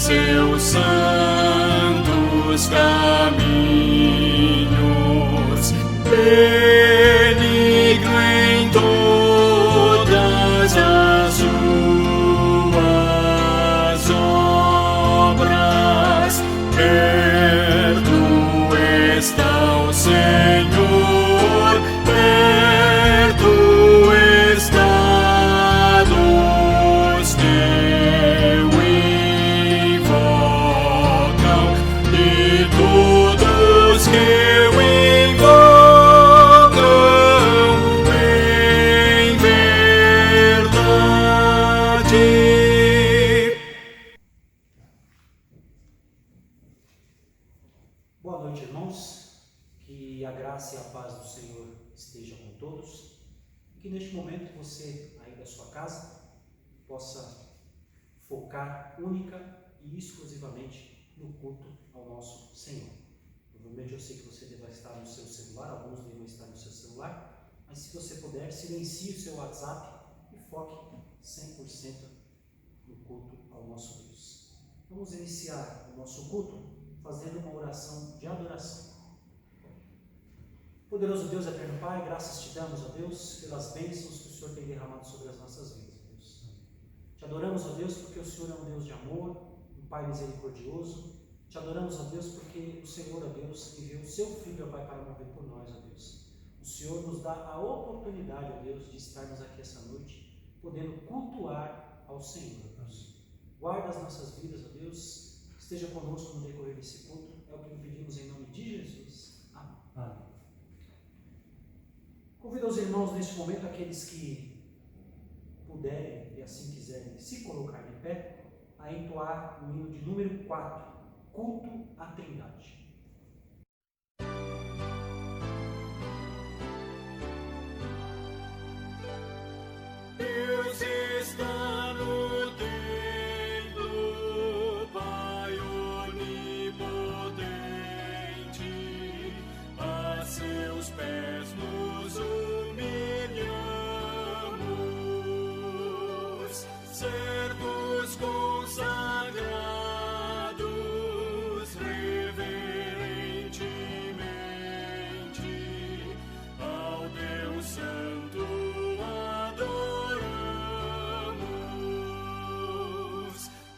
seus santos caminhos, benigno em todas as suas obras, perto está o Senhor, perto está dos que o invocam, e todos que o invocam em verdade. Boa noite, irmãos. Que a graça e a paz do Senhor esteja com todos. E que neste momento você, aí da sua casa, possa focar única e exclusivamente no culto ao nosso Senhor. Provavelmente eu sei que você deve estar no seu celular, alguns devem estar no seu celular, mas se você puder, silencie o seu WhatsApp e foque 100% no culto ao nosso Deus. Vamos iniciar o nosso culto fazendo uma oração de adoração. Poderoso Deus, eterno Pai, graças te damos, ó Deus, pelas bênçãos que o Senhor tem derramado sobre as nossas vidas, ó Deus. Te adoramos, ó Deus, porque o Senhor é um Deus de amor, um Pai misericordioso. Te adoramos, ó Deus, porque o Senhor, ó Deus, enviou o seu Filho, ó Pai, para morrer por nós, ó Deus. O Senhor nos dá a oportunidade, ó Deus, de estarmos aqui essa noite, podendo cultuar ao Senhor, ó Deus. Guarda as nossas vidas, ó Deus, esteja conosco no decorrer desse culto, é o que lhe pedimos em nome de Jesus. Amém. Amém. Convido os irmãos neste momento, aqueles que puderem e assim quiserem se colocar de pé, a entoar o hino de número 4, Culto à Trindade. Deus está no templo, Pai onipotente, a seus pés nos humilhamos, servos consagrados, reverentemente ao Deus Santo adoramos.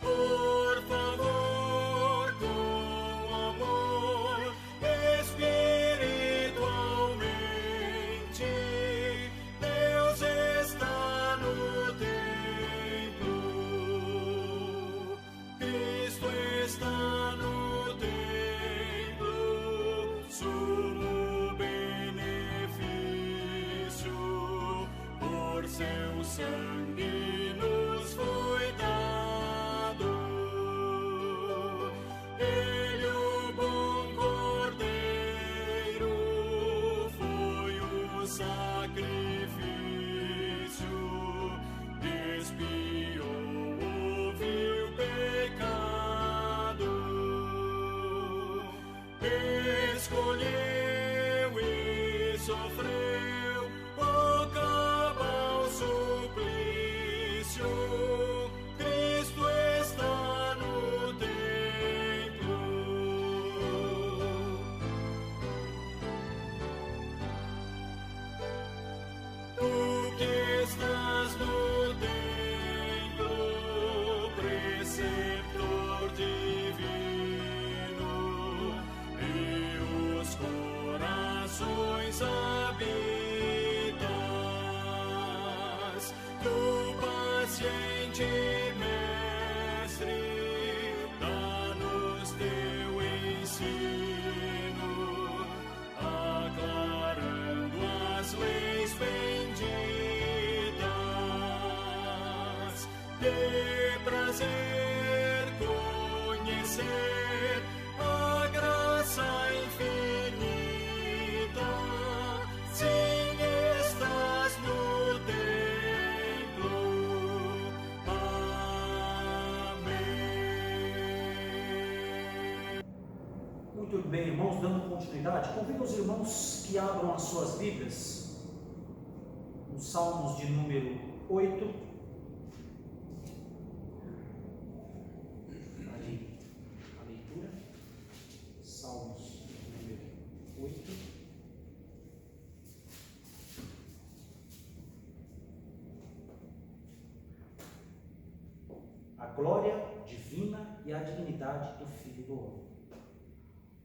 Por favor, com amor, espiritualmente, Deus está no templo, Cristo está no templo, sumo benefício, por seu sangue nos foi dado. Ele, o bom Cordeiro, foi o sacrifício, expiou o vil pecado, escolheu e sofreu o cabal suplício. Cristo está no templo. Tu que estás no templo, preceptor divino, e os corações habitas, tu paciente mestre, dá-nos teu ensino, aclarando as leis benditas. Dê prazer conhecer a graça infinita. Sim, estás no templo. Amém. Muito bem, irmãos, dando continuidade, convido os irmãos que abram as suas Bíblias nos Salmos de número 8. Ali. glória divina e a dignidade do Filho do Homem.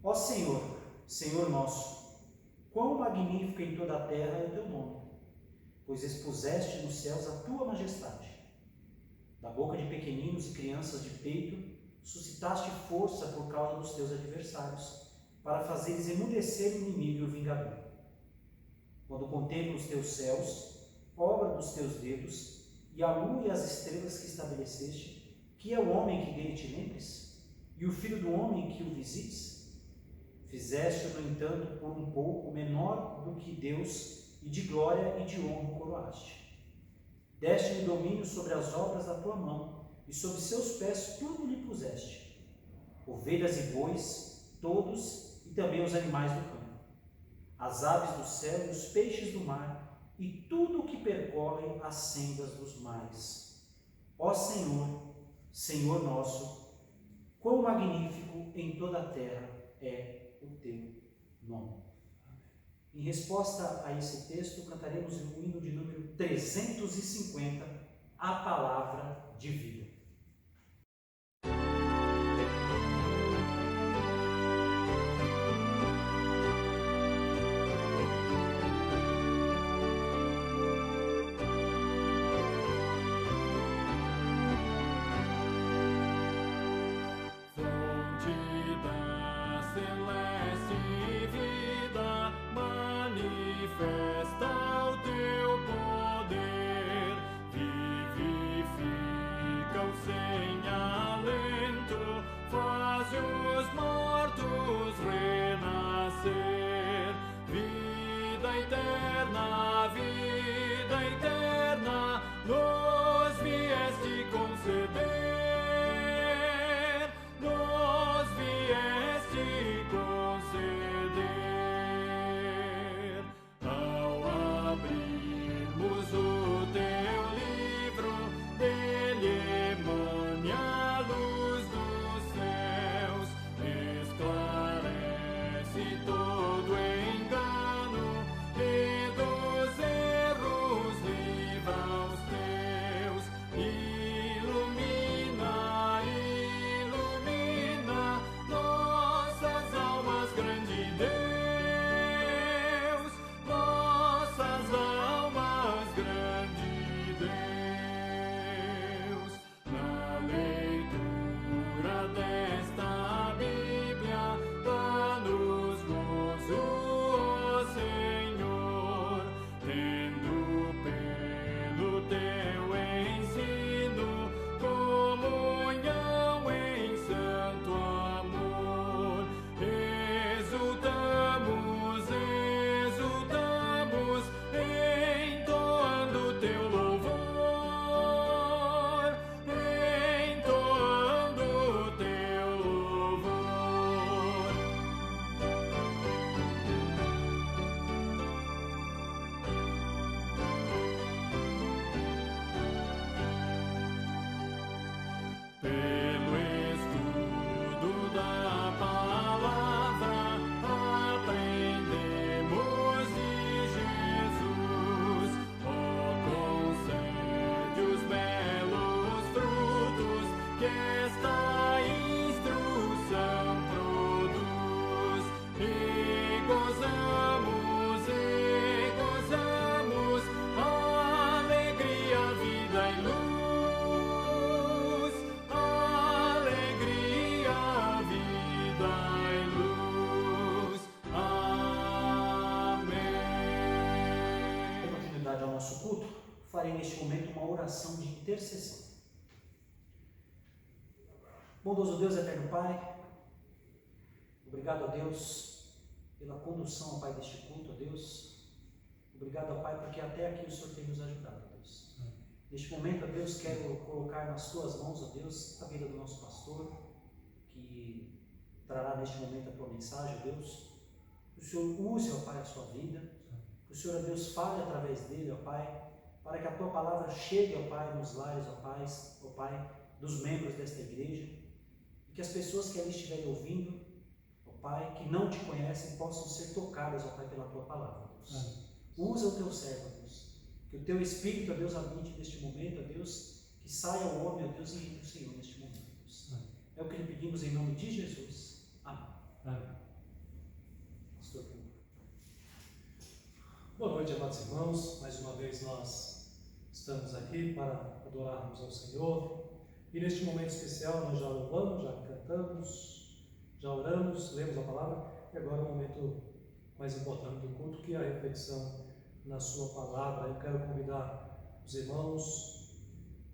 Ó Senhor, Senhor nosso, quão magnífico em toda a terra é o teu nome, pois expuseste nos céus a tua majestade. Da boca de pequeninos e crianças de peito, suscitaste força por causa dos teus adversários, para fazeres emudecer o inimigo e o vingador. Quando contemplo os teus céus, obra dos teus dedos, e a lua e as estrelas que estabeleceste, que é o homem que dele te lembres, e o filho do homem que o visites? Fizeste-o, no entanto, por um pouco menor do que Deus, e de glória e de honra o coroaste. Deste-lhe domínio sobre as obras da tua mão, e sobre seus pés tudo lhe puseste: ovelhas e bois, todos, e também os animais do campo, as aves do céu e os peixes do mar, e tudo o que percorre as sendas dos mares. Ó Senhor, Senhor nosso, quão magnífico em toda a terra é o teu nome. Em resposta a esse texto, cantaremos o hino de número 350, a palavra de vida. Farei neste momento uma oração de intercessão. Bondoso Deus, eterno Pai, obrigado a Deus pela condução, ó Pai, deste culto, ó Deus. Obrigado, ó Pai, porque até aqui o Senhor tem nos ajudado, ó Deus. Neste momento, ó Deus, quero colocar nas Tuas mãos, ó Deus, a vida do nosso pastor, que trará neste momento a Tua mensagem, ó Deus. Que o Senhor use, ó Pai, a sua vida, que o Senhor, ó Deus, fale através dele, ó Pai, para que a Tua palavra chegue, ó Pai, nos lares, ó Pai, dos membros desta igreja, e que as pessoas que ali estiverem ouvindo, ó Pai, que não Te conhecem, possam ser tocadas, ó Pai, pela Tua palavra, ó Deus. Usa o Teu servo, ó Deus, que o Teu Espírito, ó Deus, habite neste momento, ó Deus, Que saia o homem, ó Deus, e o Senhor neste momento. É o que lhe pedimos em nome de Jesus. Amém. Pastor Pedro. Boa noite, amados irmãos. Mais uma vez nós estamos aqui para adorarmos ao Senhor. E neste momento especial nós já louvamos, já cantamos, já oramos, lemos a palavra. E agora é o momento mais importante do culto, que é a reflexão na sua palavra. Eu quero convidar os irmãos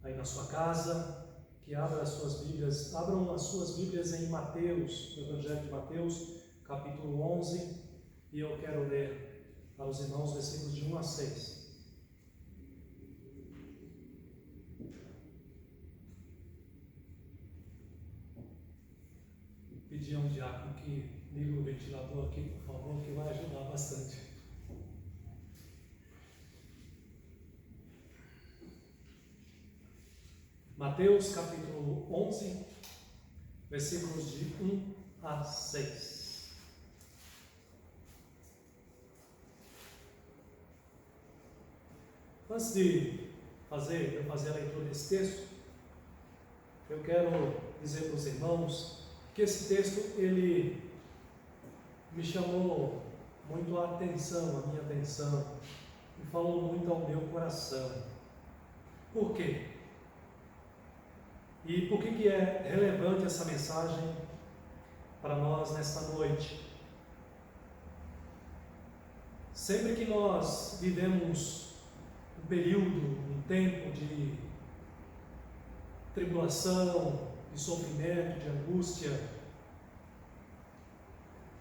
aí na sua casa, que abram as suas Bíblias em Mateus, no Evangelho de Mateus, capítulo 11, e eu quero ler para os irmãos versículos de 1 a 6. Pedir a um diácono que ligue o ventilador aqui, por favor, que vai ajudar bastante. Mateus capítulo 11, versículos de 1 a 6. Antes de eu fazer a leitura desse texto, eu quero dizer para os irmãos que esse texto, ele me chamou muito a minha atenção, e falou muito ao meu coração. Por quê? E por que é relevante essa mensagem para nós nesta noite? Sempre que nós vivemos um período, um tempo de tribulação, de sofrimento, de angústia,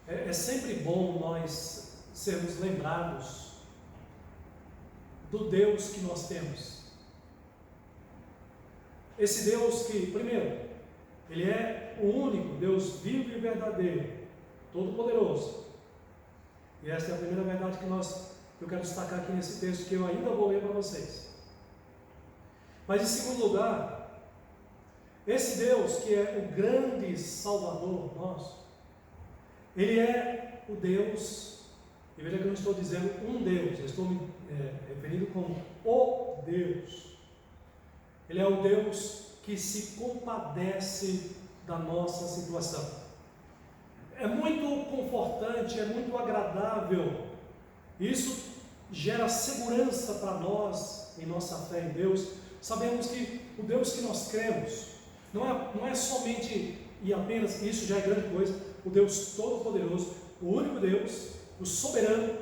é sempre bom nós sermos lembrados do Deus que nós temos. Esse Deus que, primeiro, Ele é o único Deus vivo e verdadeiro, todo-poderoso. E essa é a primeira verdade que eu quero destacar aqui nesse texto, que eu ainda vou ler para vocês. Mas, em segundo lugar, esse Deus que é o grande Salvador nosso, Ele é o Deus, e veja que eu não estou dizendo um Deus, eu estou me referindo como o Deus. Ele é o Deus que se compadece da nossa situação. É muito confortante, é muito agradável. Isso gera segurança para nós, em nossa fé em Deus. Sabemos que o Deus que nós cremos não é somente e apenas, isso já é grande coisa, o Deus Todo-Poderoso, o único Deus, o soberano,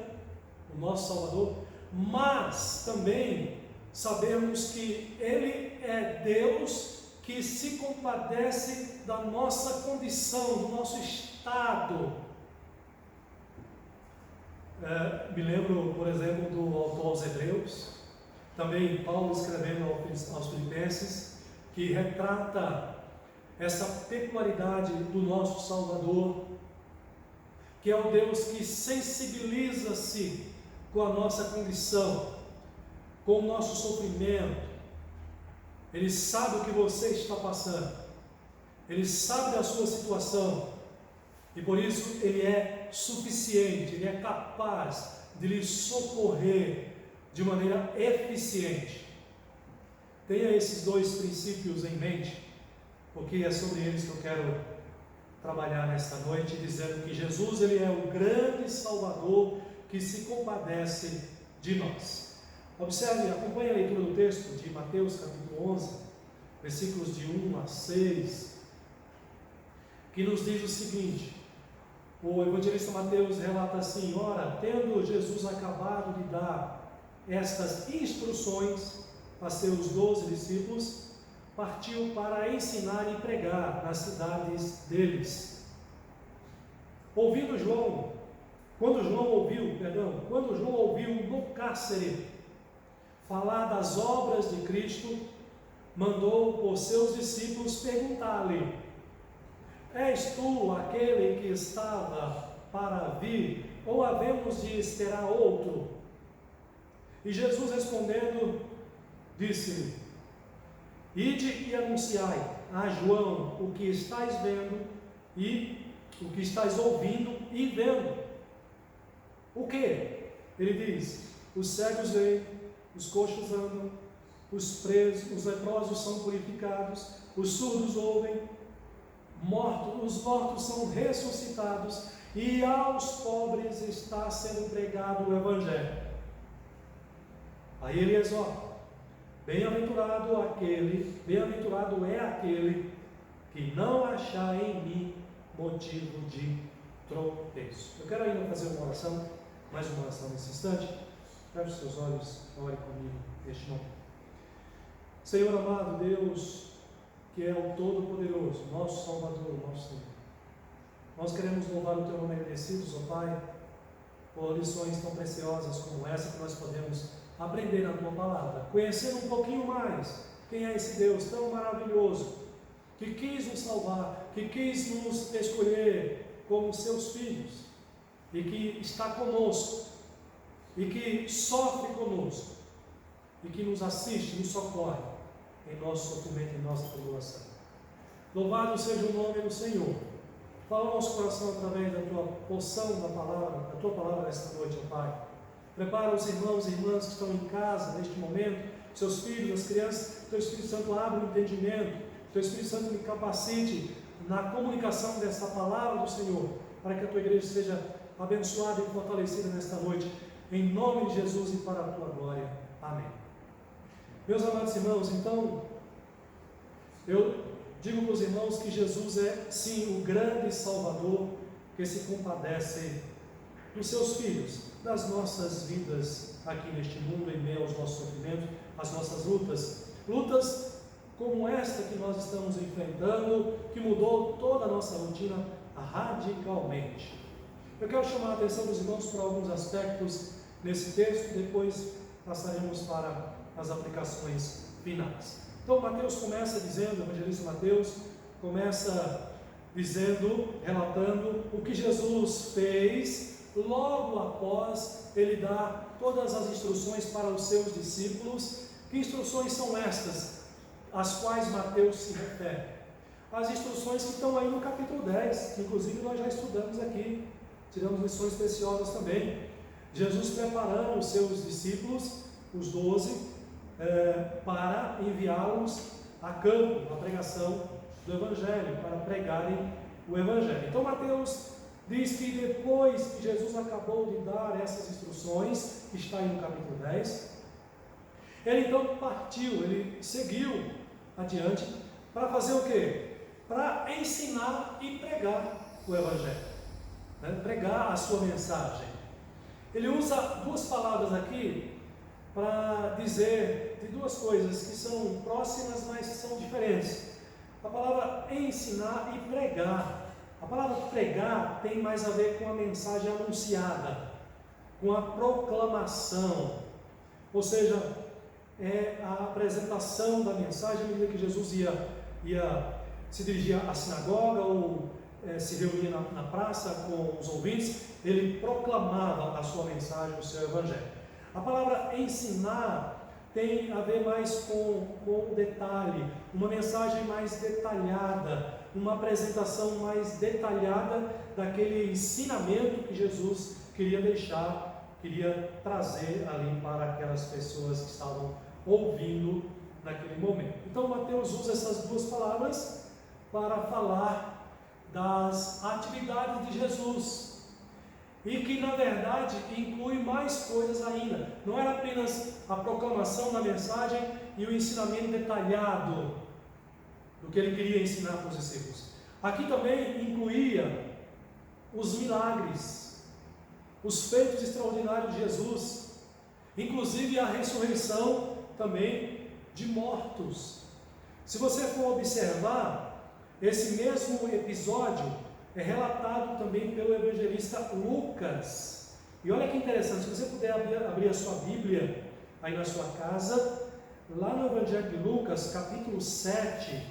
o nosso Salvador, mas também sabemos que Ele é Deus que se compadece da nossa condição, do nosso estado. Me lembro, por exemplo, do autor aos Hebreus, também Paulo escrevendo aos Filipenses, que retrata essa peculiaridade do nosso Salvador, que é o Deus que sensibiliza-se com a nossa condição, com o nosso sofrimento. Ele sabe o que você está passando, Ele sabe da sua situação, e por isso Ele é suficiente, Ele é capaz de lhe socorrer de maneira eficiente. Tenha esses dois princípios em mente, porque é sobre eles que eu quero trabalhar nesta noite, dizendo que Jesus, Ele é o grande Salvador que se compadece de nós. Observe, acompanhe a leitura do texto de Mateus capítulo 11, versículos de 1 a 6, que nos diz o seguinte: o evangelista Mateus relata assim: ora, tendo Jesus acabado de dar estas instruções a seus 12 discípulos, partiu para ensinar e pregar nas cidades deles. Quando João ouviu no cárcere falar das obras de Cristo, mandou por seus discípulos perguntar-lhe: és tu aquele que estava para vir, ou havemos de esperar outro? E Jesus respondendo, disse-lhe: ide e anunciai a João o que estáis vendo e o que estáis ouvindo e vendo. O que? Ele diz: os cegos veem, os coxos andam, os presos, os leprosos são purificados, os surdos ouvem, os mortos são ressuscitados e aos pobres está sendo pregado o Evangelho. Aí ele exorta: bem-aventurado é aquele que não achar em mim motivo de tropeço. Eu quero ainda fazer uma oração, mais uma oração nesse instante. Feche os seus olhos, ore comigo neste momento. Senhor amado Deus, que é o Todo-Poderoso, nosso Salvador, nosso Senhor, nós queremos louvar o Teu nome agradecidos, ó Pai, por lições tão preciosas como essa que nós podemos aprender na Tua Palavra, conhecendo um pouquinho mais quem é esse Deus tão maravilhoso, que quis nos salvar, que quis nos escolher como seus filhos, e que está conosco, e que sofre conosco, e que nos assiste, nos socorre em nosso sofrimento, em nossa tribulação. Louvado seja o nome do Senhor. Fala ao nosso coração através da Tua porção da Tua palavra nesta noite, ó Pai. Prepara os irmãos e irmãs que estão em casa neste momento, seus filhos, as crianças. Teu Espírito Santo abre o entendimento, Teu Espírito Santo me capacite na comunicação desta palavra do Senhor, para que a Tua igreja seja abençoada e fortalecida nesta noite, em nome de Jesus e para a Tua glória. Amém. Meus amados irmãos, então, eu digo para os irmãos que Jesus é, sim, o grande Salvador que se compadece dos seus filhos, das nossas vidas aqui neste mundo, em meio aos nossos sofrimentos, às nossas lutas como esta que nós estamos enfrentando, que mudou toda a nossa rotina radicalmente. Eu quero chamar a atenção dos irmãos para alguns aspectos nesse texto, depois passaremos para as aplicações finais. Então Mateus começa dizendo, o evangelista Mateus começa dizendo, relatando o que Jesus fez logo após ele dar todas as instruções para os seus discípulos. Que instruções são estas, às quais Mateus se refere? As instruções que estão aí no capítulo 10, que inclusive nós já estudamos aqui, tiramos lições preciosas também. Jesus preparando os seus discípulos, os 12, para enviá-los a campo, na pregação do Evangelho, para pregarem o Evangelho. Então Mateus diz que depois que Jesus acabou de dar essas instruções, que está aí no capítulo 10, ele então partiu, ele seguiu adiante para fazer o quê? Para ensinar e pregar o Evangelho, pregar a sua mensagem. Ele usa duas palavras aqui para dizer de duas coisas que são próximas, mas são diferentes. A palavra ensinar e pregar. A palavra pregar tem mais a ver com a mensagem anunciada, com a proclamação, ou seja, é a apresentação da mensagem à medida que Jesus ia se dirigir à sinagoga ou se reunia na praça com os ouvintes, ele proclamava a sua mensagem, o seu Evangelho. A palavra ensinar tem a ver mais com o detalhe, uma mensagem mais detalhada, uma apresentação mais detalhada daquele ensinamento que Jesus queria deixar, queria trazer ali para aquelas pessoas que estavam ouvindo naquele momento. Então Mateus usa essas duas palavras para falar das atividades de Jesus, e que na verdade inclui mais coisas ainda. Não era apenas a proclamação da mensagem e o ensinamento detalhado do que ele queria ensinar para os discípulos. Aqui também incluía os milagres, os feitos extraordinários de Jesus, inclusive a ressurreição também de mortos. Se você for observar, esse mesmo episódio é relatado também pelo evangelista Lucas. E olha que interessante, se você puder abrir a sua Bíblia aí na sua casa, lá no Evangelho de Lucas, capítulo 7,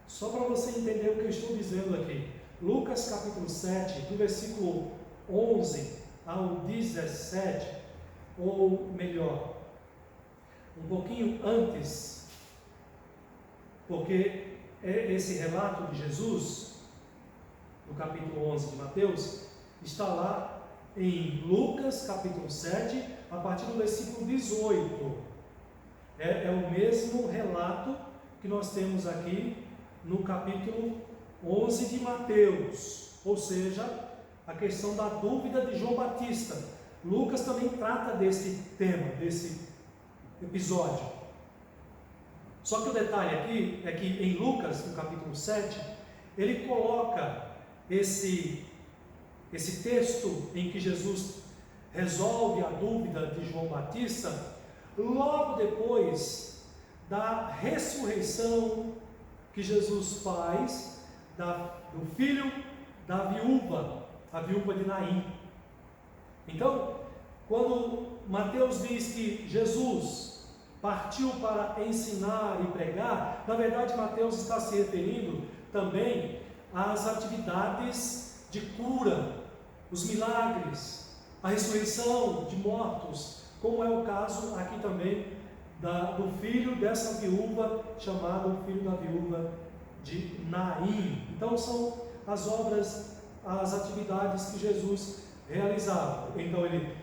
só para você entender o que eu estou dizendo aqui. Lucas capítulo 7, do versículo 11 ao 17, ou melhor, um pouquinho antes, porque esse relato de Jesus, no capítulo 11 de Mateus, está lá em Lucas capítulo 7, a partir do versículo 18. É o mesmo relato que nós temos aqui no capítulo 11 de Mateus, ou seja, a questão da dúvida de João Batista. Lucas também trata desse tema, desse episódio. Só que o detalhe aqui é que em Lucas, no capítulo 7, ele coloca esse texto em que Jesus resolve a dúvida de João Batista logo depois da ressurreição que Jesus faz do filho da viúva, a viúva de Naim. Então, quando Mateus diz que Jesus partiu para ensinar e pregar, na verdade Mateus está se referindo também às atividades de cura, os milagres, a ressurreição de mortos, como é o caso aqui também do filho dessa viúva, chamado o filho da viúva de Naim. Então são as obras, as atividades que Jesus realizava. Então ele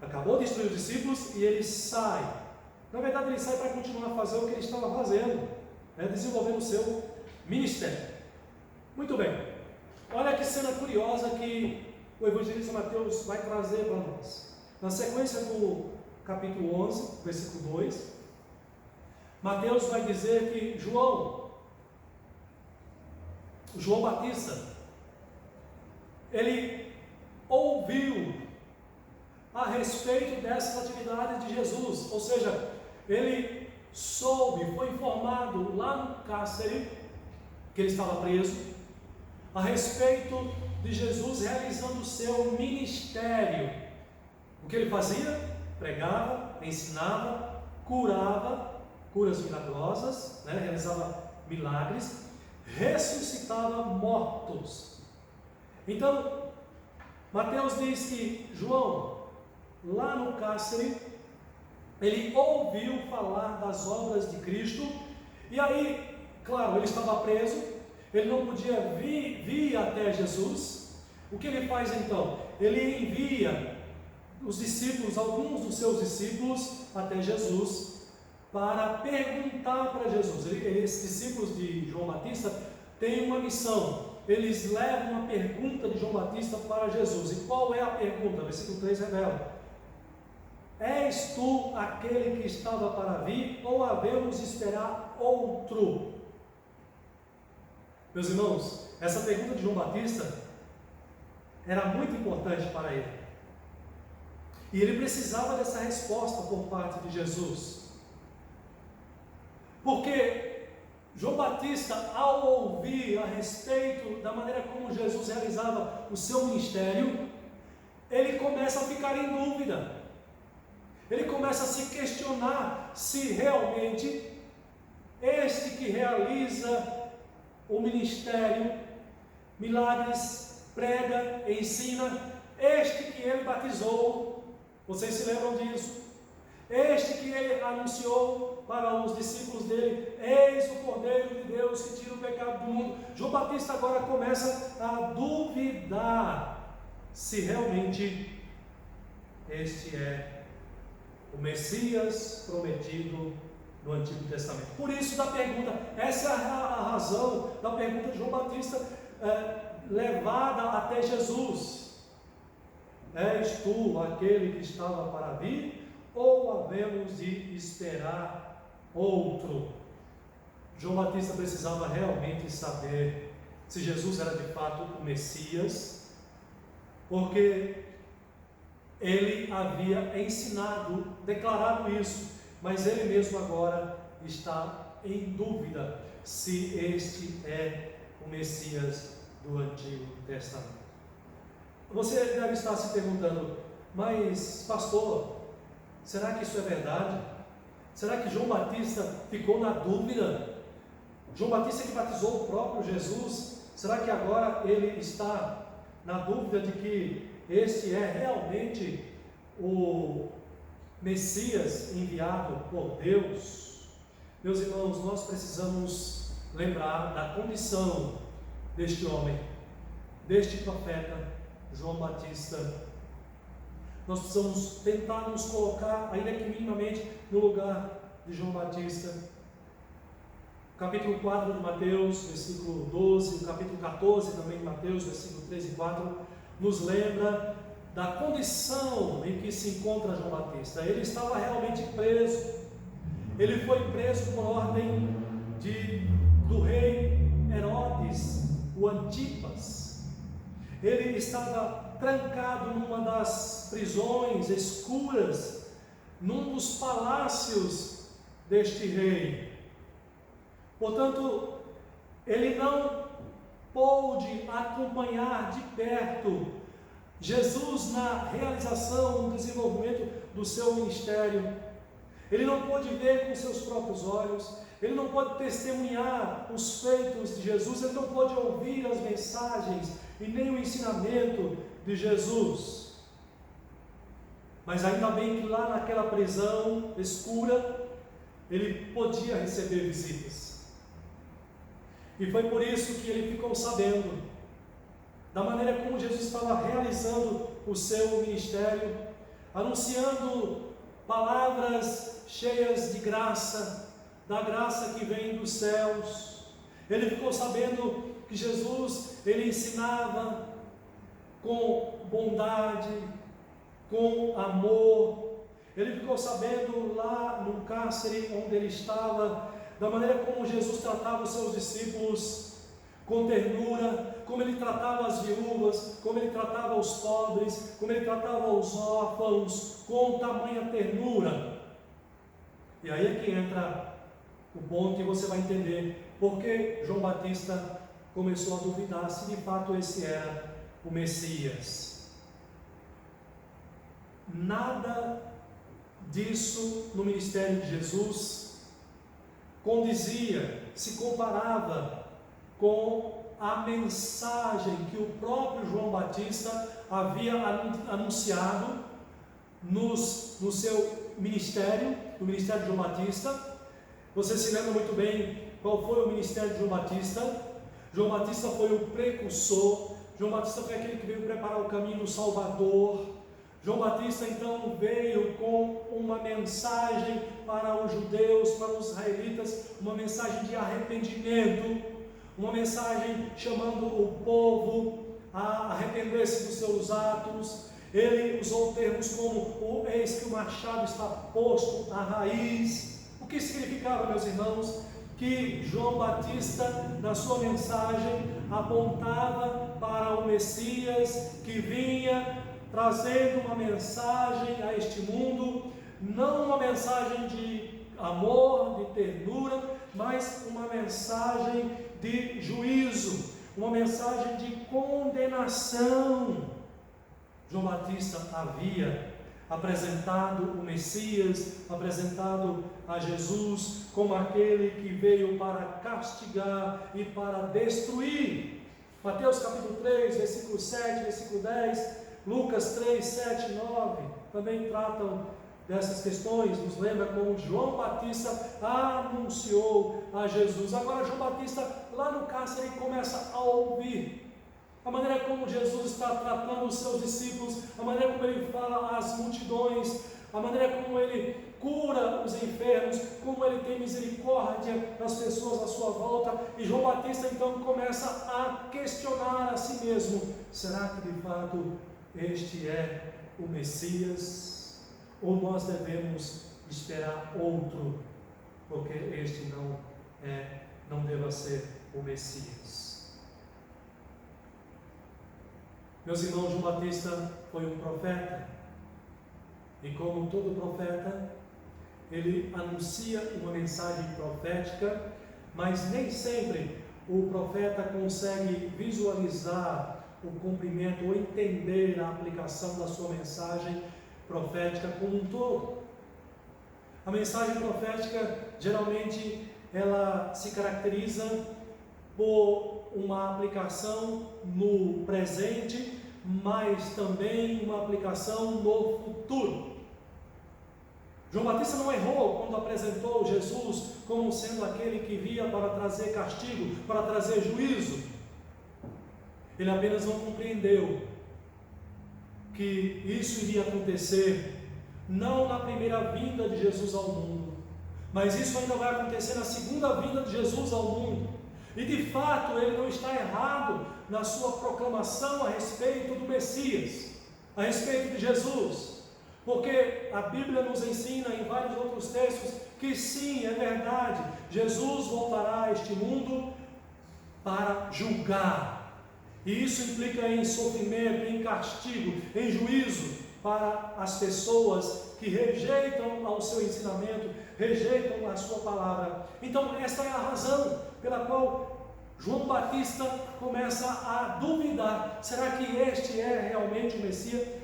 acabou de instruir os discípulos e ele sai. Na verdade ele sai para continuar a fazer o que ele estava fazendo, desenvolvendo o seu ministério. Muito bem, olha que cena curiosa que o evangelista Mateus vai trazer para nós. Na sequência do capítulo 11, versículo 2, Mateus vai dizer que João Batista, ele ouviu a respeito dessas atividades de Jesus, ou seja, ele soube, foi informado lá no cárcere, que ele estava preso, a respeito de Jesus realizando o seu ministério. O que ele fazia? Pregava, ensinava, curava, curas milagrosas, realizava milagres, ressuscitava mortos. Então, Mateus diz que João, lá no cárcere, ele ouviu falar das obras de Cristo, e aí, claro, ele estava preso, ele não podia vir até Jesus. O que ele faz então? Ele envia os discípulos, alguns dos seus discípulos, até Jesus, para perguntar para Jesus. Esses discípulos de João Batista têm uma missão, eles levam uma pergunta de João Batista para Jesus. E qual é a pergunta? Versículo 3 revela: és tu aquele que estava para vir, ou havemos de esperar outro? Meus irmãos, essa pergunta de João Batista era muito importante para ele, e ele precisava dessa resposta por parte de Jesus, porque João Batista, ao ouvir a respeito da maneira como Jesus realizava o seu ministério, ele começa a ficar em dúvida, ele começa a se questionar se realmente este que realiza o ministério, milagres, prega, ensina, este que ele batizou, vocês se lembram disso? Este que ele anunciou para os discípulos dele: eis o Cordeiro de Deus que tira o pecado do mundo. João Batista agora começa a duvidar se realmente este é o Messias prometido no Antigo Testamento. Por isso da pergunta, essa é a razão da pergunta de João Batista, levada até Jesus: és tu aquele que estava para vir, ou havemos de esperar outro? João Batista precisava realmente saber se Jesus era de fato o Messias, porque ele havia ensinado, declarado isso, mas ele mesmo agora está em dúvida se este é o Messias do Antigo Testamento. Você deve estar se perguntando: mas pastor, será que isso é verdade? Será que João Batista ficou na dúvida? João Batista que batizou o próprio Jesus, será que agora ele está na dúvida de que este é realmente o Messias enviado por Deus? Meus irmãos, nós precisamos lembrar da condição deste homem, deste profeta João Batista. Nós precisamos tentar nos colocar, ainda que minimamente, no lugar de João Batista. O capítulo 4 de Mateus, versículo 12, o capítulo 14 também de Mateus, versículo 3 e 4, nos lembra da condição em que se encontra João Batista. Ele estava realmente preso. Ele foi preso por ordem do rei Herodes, o Antipas. Ele estava trancado numa das prisões escuras, num dos palácios deste rei. Portanto, ele não pôde acompanhar de perto Jesus na realização, no desenvolvimento do seu ministério. Ele não pôde ver com seus próprios olhos, ele não pôde testemunhar os feitos de Jesus, ele não pôde ouvir as mensagens e nem o ensinamento de Jesus. Mas ainda bem que lá naquela prisão escura, ele podia receber visitas. E foi por isso que ele ficou sabendo da maneira como Jesus estava realizando o seu ministério, anunciando palavras cheias de graça, da graça que vem dos céus. Ele ficou sabendo que Jesus, ele ensinava com bondade, com amor. Ele ficou sabendo lá no cárcere onde ele estava, da maneira como Jesus tratava os seus discípulos com ternura, como ele tratava as viúvas, como ele tratava os pobres, como ele tratava os órfãos, com tamanha ternura. E aí é que entra o ponto e você vai entender por que João Batista começou a duvidar se de fato esse era o Messias. Nada disso no ministério de Jesus condizia, se comparava com a mensagem que o próprio João Batista havia anunciado no seu ministério, no ministério de João Batista. Você se lembra muito bem qual foi o ministério de João Batista? João Batista foi o precursor, João Batista foi aquele que veio preparar o caminho do Salvador. João Batista então veio com uma mensagem para os judeus, para os israelitas, uma mensagem de arrependimento, uma mensagem chamando o povo a arrepender-se dos seus atos. Ele usou termos como eis que o machado está posto à raiz. O que significava, meus irmãos? Que João Batista, na sua mensagem, apontava para o Messias que vinha trazendo uma mensagem a este mundo, não uma mensagem de amor, de ternura, mas uma mensagem de juízo, uma mensagem de condenação. João Batista havia apresentado o Messias, apresentado a Jesus como aquele que veio para castigar e para destruir. Mateus capítulo 3, versículo 7, versículo 10, Lucas 3, 7 e 9 também tratam dessas questões, nos lembra como João Batista anunciou a Jesus. Agora João Batista lá no cárcere começa a ouvir a maneira como Jesus está tratando os seus discípulos, a maneira como ele fala às multidões, a maneira como ele cura os enfermos, como ele tem misericórdia das pessoas à sua volta. E João Batista então começa a questionar a si mesmo: será que de fato este é o Messias? Ou nós devemos esperar outro, porque este não deva ser o Messias? Meus irmãos, João Batista foi um profeta, e como todo profeta, ele anuncia uma mensagem profética, mas nem sempre o profeta consegue visualizar o cumprimento ou entender a aplicação da sua mensagem profética como um todo. A mensagem profética, geralmente, ela se caracteriza por uma aplicação no presente, mas também uma aplicação no futuro. João Batista não errou quando apresentou Jesus como sendo aquele que via para trazer castigo, para trazer juízo. Ele apenas não compreendeu que isso iria acontecer não na primeira vinda de Jesus ao mundo, Mas isso ainda vai acontecer na segunda vinda de Jesus ao mundo. E de fato ele não está errado na sua proclamação a respeito do Messias, a respeito de Jesus. Porque a Bíblia nos ensina em vários outros textos que sim, é verdade, Jesus voltará a este mundo para julgar. E isso implica em sofrimento, em castigo, em juízo para as pessoas que rejeitam ao seu ensinamento, rejeitam a sua palavra. Então esta é a razão pela qual João Batista começa a duvidar: será que este é realmente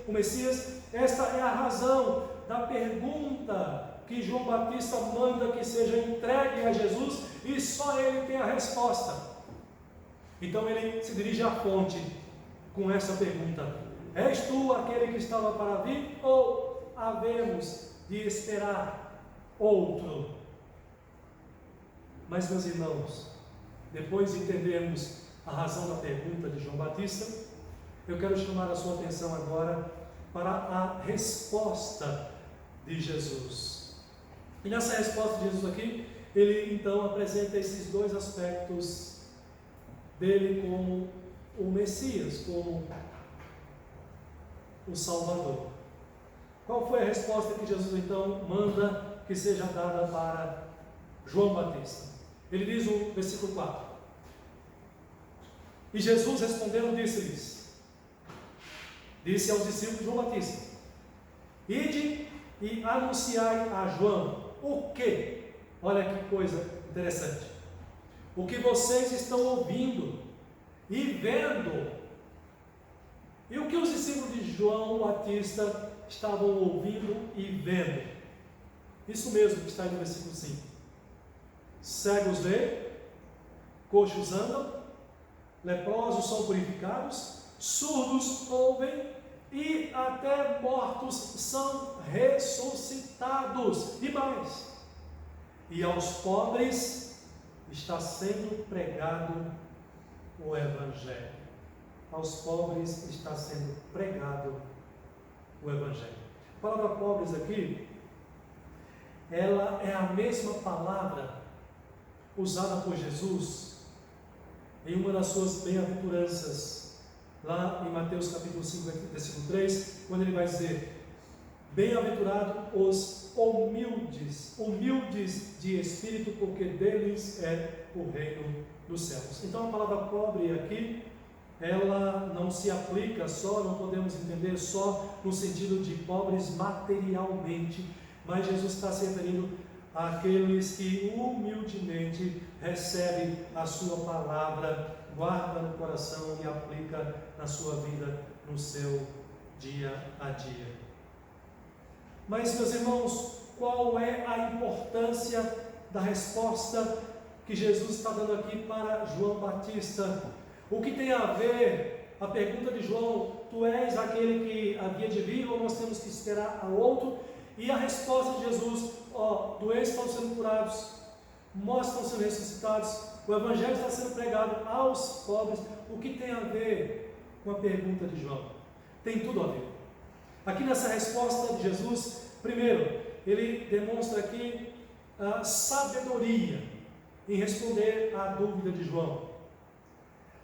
o Messias? Esta é a razão da pergunta que João Batista manda que seja entregue a Jesus, e só ele tem a resposta. Então ele se dirige à fonte com essa pergunta: és tu aquele que estava para vir, ou havemos de esperar outro? Mas, meus irmãos, depois de entendermos a razão da pergunta de João Batista, eu quero chamar a sua atenção agora para a resposta de Jesus. E nessa resposta de Jesus aqui, ele então apresenta esses dois aspectos dele como o Messias, como o Salvador. Qual foi a resposta que Jesus então manda que seja dada para João Batista? Ele diz no versículo 4: e Jesus respondendo disse aos discípulos de João Batista: ide e anunciai a João o que? Olha que coisa interessante. O que vocês estão ouvindo e vendo. E o que os discípulos de João Batista estavam ouvindo e vendo? Isso mesmo que está aí no versículo 5. Cegos veem, coxos andam, leprosos são purificados, surdos ouvem e até mortos são ressuscitados. E mais, e aos pobres está sendo pregado o Evangelho. Aos pobres está sendo pregado o Evangelho. A palavra pobres aqui, ela é a mesma palavra usada por Jesus em uma das suas bem-aventuranças, lá em Mateus capítulo 5, versículo 3, quando ele vai dizer: bem-aventurados os humildes de espírito, porque deles é o reino dos céus. Então a palavra pobre aqui, ela não se aplica só, não podemos entender só no sentido de pobres materialmente, mas Jesus está se referindo àqueles que humildemente recebem a sua palavra, guarda no coração e aplica na sua vida, no seu dia a dia. Mas, meus irmãos, qual é a importância da resposta que Jesus está dando aqui para João Batista? O que tem a ver a pergunta de João: tu és aquele que havia de vir, ou nós temos que esperar a outro? E a resposta de Jesus: doentes estão sendo curados, mortos estão sendo ressuscitados, o Evangelho está sendo pregado aos pobres. O que tem a ver com a pergunta de João? Tem tudo a ver. Aqui nessa resposta de Jesus, primeiro, ele demonstra aqui a sabedoria em responder à dúvida de João.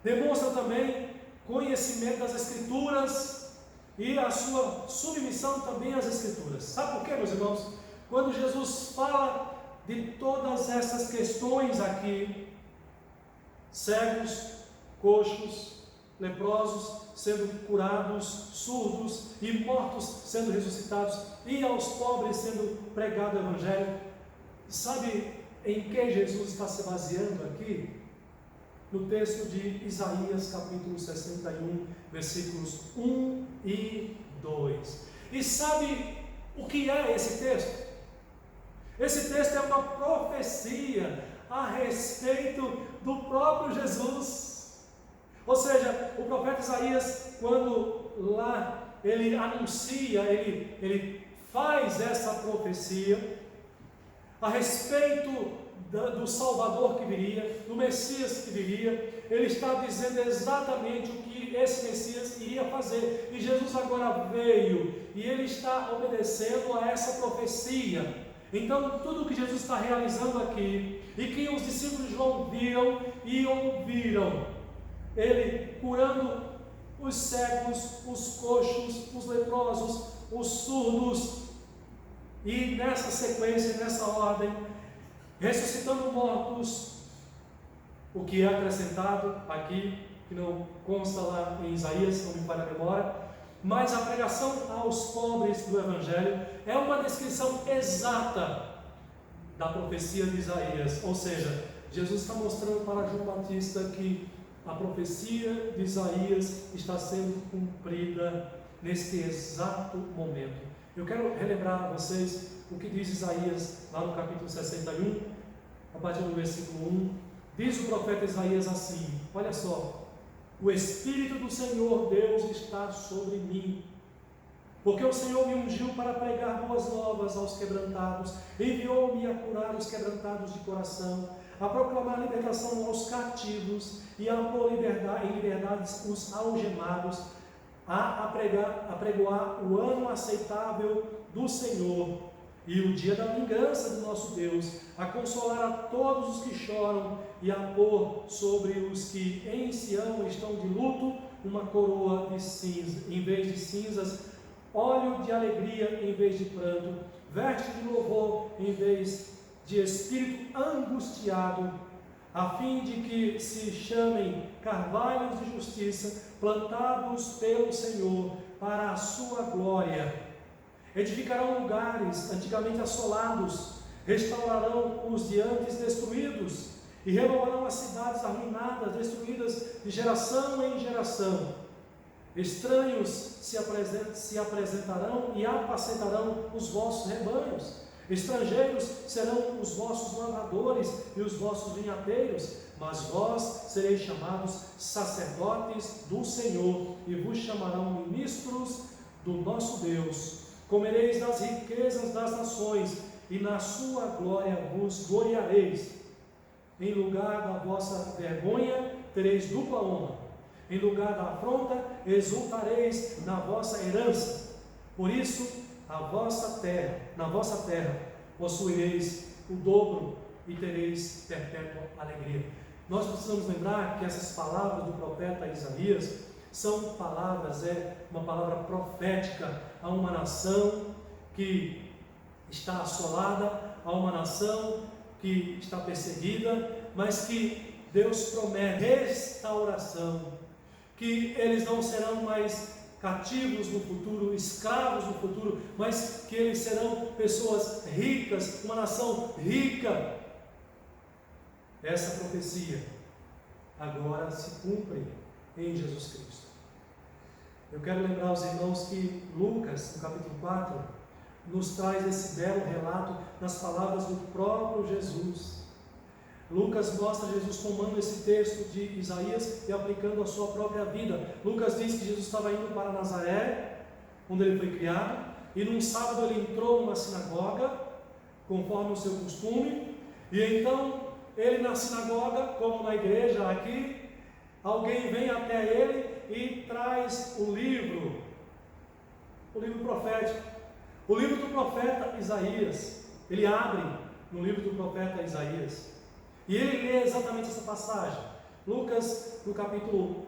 Demonstra também conhecimento das Escrituras e a sua submissão também às Escrituras. Sabe por quê, meus irmãos? Quando Jesus fala de todas essas questões aqui, cegos, coxos, leprosos sendo curados, surdos e mortos sendo ressuscitados, e aos pobres sendo pregado o Evangelho, sabe em que Jesus está se baseando aqui? No texto de Isaías capítulo 61, versículos 1 e 2. E sabe o que é esse texto? Esse texto é uma profecia a respeito do próprio Jesus. Ou seja, o profeta Isaías, quando lá ele anuncia, ele faz essa profecia a respeito do Salvador que viria, do Messias que viria, ele está dizendo exatamente o que esse Messias iria fazer. E Jesus agora veio e ele está obedecendo a essa profecia. Então, tudo o que Jesus está realizando aqui, e que os discípulos de João viram e ouviram, ele curando os cegos, os coxos, os leprosos, os surdos, e nessa sequência, nessa ordem, ressuscitando mortos, o que é acrescentado aqui, que não consta lá em Isaías, não me falha a memória, mas a pregação aos pobres do Evangelho é uma descrição exata da profecia de Isaías, ou seja, Jesus está mostrando para João Batista que a profecia de Isaías está sendo cumprida neste exato momento. Eu quero relembrar a vocês o que diz Isaías lá no capítulo 61, a partir do versículo 1. Diz o profeta Isaías assim, olha só: o Espírito do Senhor Deus está sobre mim, porque o Senhor me ungiu para pregar boas novas aos quebrantados, enviou-me a curar os quebrantados de coração, a proclamar libertação aos cativos e a pôr em liberdade os algemados, a pregoar o ano aceitável do Senhor e o dia da vingança do nosso Deus, a consolar a todos os que choram e a pôr sobre os que em Sião estão de luto uma coroa de cinza, em vez de cinzas, óleo de alegria em vez de pranto, veste de louvor em vez de espírito angustiado, a fim de que se chamem carvalhos de justiça, plantados pelo Senhor para a sua glória. Edificarão lugares antigamente assolados, restaurarão os de antes destruídos, e renovarão as cidades arruinadas, destruídas de geração em geração. Estranhos se apresentarão e apacentarão os vossos rebanhos. Estrangeiros serão os vossos lavradores e os vossos vinhateiros, mas vós sereis chamados sacerdotes do Senhor, e vos chamarão ministros do nosso Deus. Comereis das riquezas das nações, e na sua glória vos gloriareis. Em lugar da vossa vergonha tereis dupla honra, em lugar da afronta exultareis na vossa herança. Por isso, na vossa terra possuireis o dobro e tereis perpétua alegria. Nós precisamos lembrar que essas palavras do profeta Isaías são palavras, uma palavra profética a uma nação que está assolada, a uma nação que está perseguida, mas que Deus promete restauração, que eles não serão mais cativos no futuro, escravos no futuro, mas que eles serão pessoas ricas, uma nação rica. Essa profecia agora se cumpre em Jesus Cristo. Eu quero lembrar aos irmãos que Lucas, no capítulo 4, nos traz esse belo relato nas palavras do próprio Jesus. Lucas mostra Jesus tomando esse texto de Isaías e aplicando a sua própria vida. Lucas diz que Jesus estava indo para Nazaré, onde ele foi criado, e num sábado ele entrou numa sinagoga, conforme o seu costume, e então ele na sinagoga, como na igreja aqui, alguém vem até ele e traz o livro profético, o livro do profeta Isaías. Ele abre no livro do profeta Isaías, e ele lê exatamente essa passagem. Lucas, no capítulo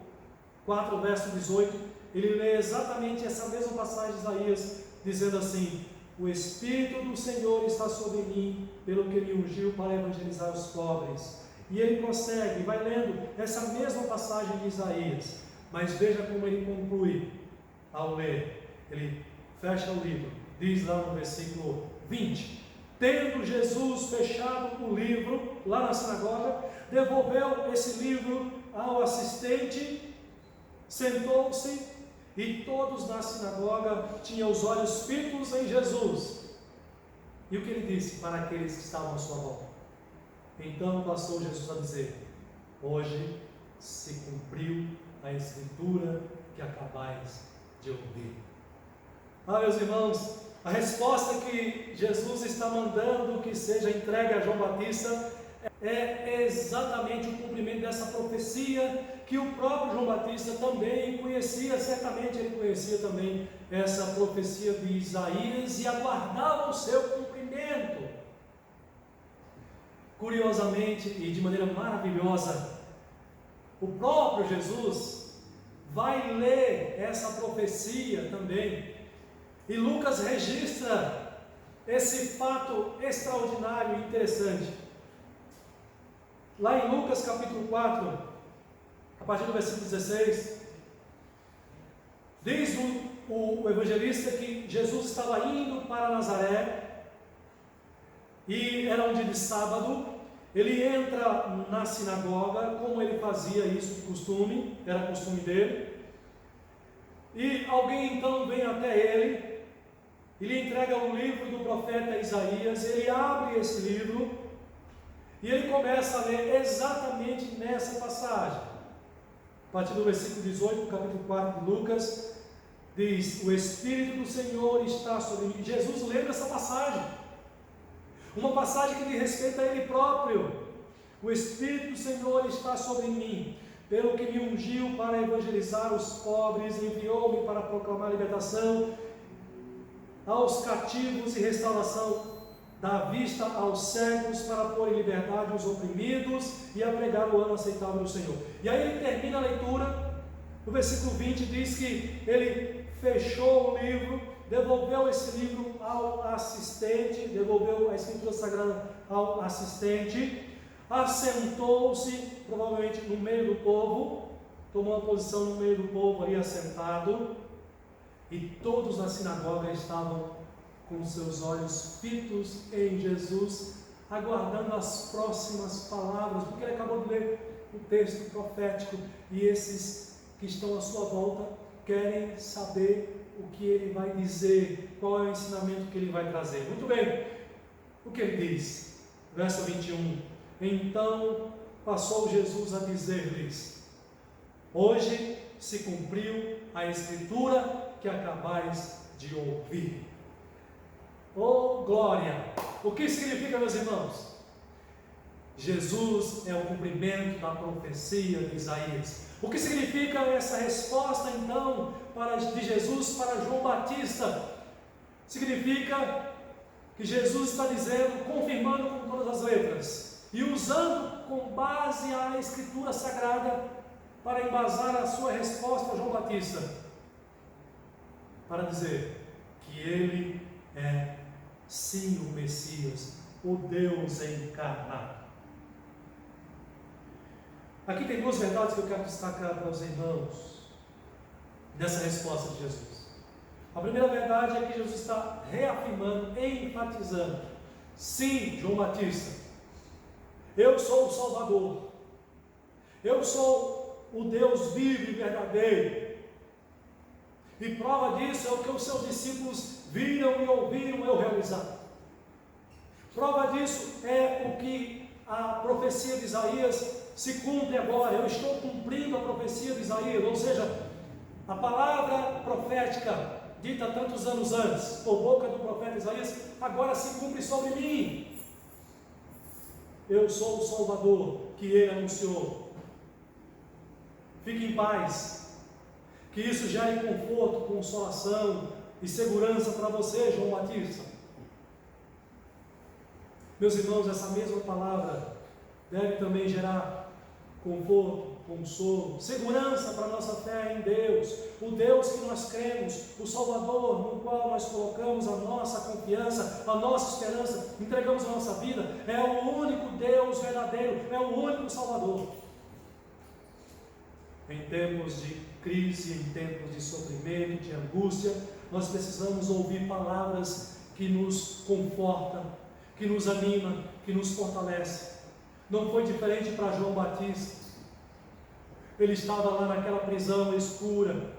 4, verso 18, ele lê exatamente essa mesma passagem de Isaías, dizendo assim: o Espírito do Senhor está sobre mim, pelo que me ungiu para evangelizar os pobres. E ele prossegue, vai lendo essa mesma passagem de Isaías, mas veja como ele conclui ao ler. Ele fecha o livro, diz lá no versículo 20: tendo Jesus fechado o livro lá na sinagoga, devolveu esse livro ao assistente, sentou-se, e todos na sinagoga tinham os olhos fitos em Jesus. E o que ele disse para aqueles que estavam à sua volta? Então passou Jesus a dizer: hoje se cumpriu a escritura que acabais de ouvir. Meus irmãos, a resposta que Jesus está mandando que seja entregue a João Batista é exatamente o cumprimento dessa profecia que o próprio João Batista também conhecia. Certamente ele conhecia também essa profecia de Isaías e aguardava o seu cumprimento. curiosamente e de maneira maravilhosa, o próprio Jesus vai ler essa profecia também. E Lucas registra esse fato extraordinário e interessante. Lá em Lucas capítulo 4, a partir do versículo 16, diz o evangelista que Jesus estava indo para Nazaré, e era um dia de sábado. Ele entra na sinagoga, como ele fazia isso de costume, era costume dele, e alguém então vem até ele, e lhe entrega o livro do profeta Isaías. Ele abre esse livro, e ele começa a ler exatamente nessa passagem. A partir do versículo 18, do capítulo 4 de Lucas, diz: o Espírito do Senhor está sobre mim. Jesus lembra essa passagem, uma passagem que diz respeito a Ele próprio. O Espírito do Senhor está sobre mim, pelo que me ungiu para evangelizar os pobres, enviou-me para proclamar libertação aos cativos e restauração da vista aos cegos, para pôr em liberdade os oprimidos e a pregar o ano aceitável do Senhor. E aí ele termina a leitura, o versículo 20 diz que ele fechou o livro, devolveu esse livro ao assistente, devolveu a Escritura Sagrada ao assistente, assentou-se, provavelmente no meio do povo, tomou uma posição no meio do povo ali assentado, e todos na sinagoga estavam com seus olhos fitos em Jesus, aguardando as próximas palavras, porque ele acabou de ler o texto profético, e esses que estão à sua volta querem saber o que ele vai dizer, qual é o ensinamento que ele vai trazer. Muito bem, o que ele diz? Verso 21: então passou Jesus a dizer-lhes: hoje se cumpriu a Escritura que acabais de ouvir. Oh glória! O que significa, meus irmãos? Jesus é o cumprimento da profecia de Isaías. O que significa essa resposta então de Jesus para João Batista? Significa que Jesus está dizendo, confirmando com todas as letras e usando com base a Escritura Sagrada para embasar a sua resposta a João Batista, para dizer que ele é sim o Messias, o Deus encarnado. Aqui tem duas verdades que eu quero destacar para os irmãos nessa resposta de Jesus. A primeira verdade é que Jesus está reafirmando, enfatizando: sim, João Batista, eu sou o Salvador, eu sou o Deus vivo e verdadeiro, e prova disso é o que os seus discípulos viram e ouviram eu realizar. Prova disso é o que a profecia de Isaías se cumpre agora. Eu estou cumprindo a profecia de Isaías, ou seja, a palavra profética dita tantos anos antes, por boca do profeta Isaías, agora se cumpre sobre mim. Eu sou o Salvador que ele anunciou. Fique em paz, que isso gere conforto, consolação e segurança para você, João Batista. Meus irmãos, essa mesma palavra deve também gerar conforto, consolo, segurança para a nossa fé em Deus, o Deus que nós cremos, o Salvador no qual nós colocamos a nossa confiança, a nossa esperança, entregamos a nossa vida. É o único Deus verdadeiro, é o único Salvador. Em tempos de crise, em tempos de sofrimento, de angústia, nós precisamos ouvir palavras que nos confortam, que nos animam, que nos fortalecem. Não foi diferente para João Batista. Ele estava lá naquela prisão escura,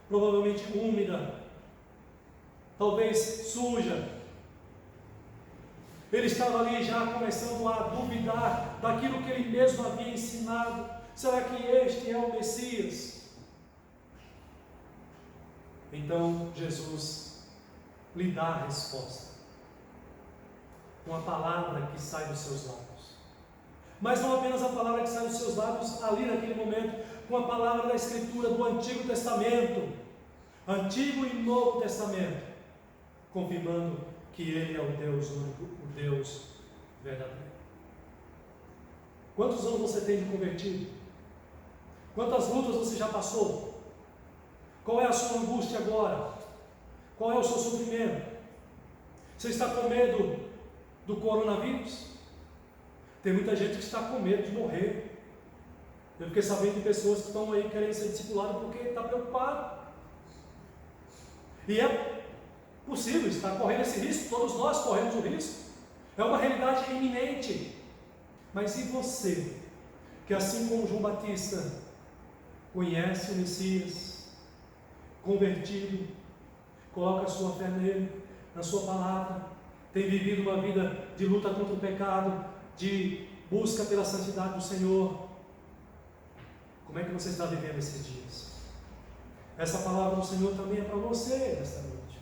provavelmente úmida, talvez suja. Ele estava ali já começando a duvidar daquilo que ele mesmo havia ensinado. Será que este é o Messias? Então Jesus lhe dá a resposta, uma palavra que sai dos seus lábios. Mas não apenas a palavra que sai dos seus lábios ali naquele momento, com a palavra da Escritura do Antigo Testamento, Antigo e Novo Testamento, confirmando que Ele é o Deus único, o Deus verdadeiro. Quantos anos você tem de convertido? Quantas lutas você já passou? Qual é a sua angústia agora? Qual é o seu sofrimento? Você está com medo do coronavírus? Tem muita gente que está com medo de morrer. Eu fiquei sabendo de pessoas que estão aí querendo ser discipuladas porque está preocupado. E é possível estar correndo esse risco, todos nós corremos o risco. É uma realidade iminente. Mas e você, que assim como João Batista, conhece o Messias, convertido, coloca a sua fé nele, na sua palavra, tem vivido uma vida de luta contra o pecado, de busca pela santidade do Senhor? Como é que você está vivendo esses dias? Essa palavra do Senhor também é para você nesta noite.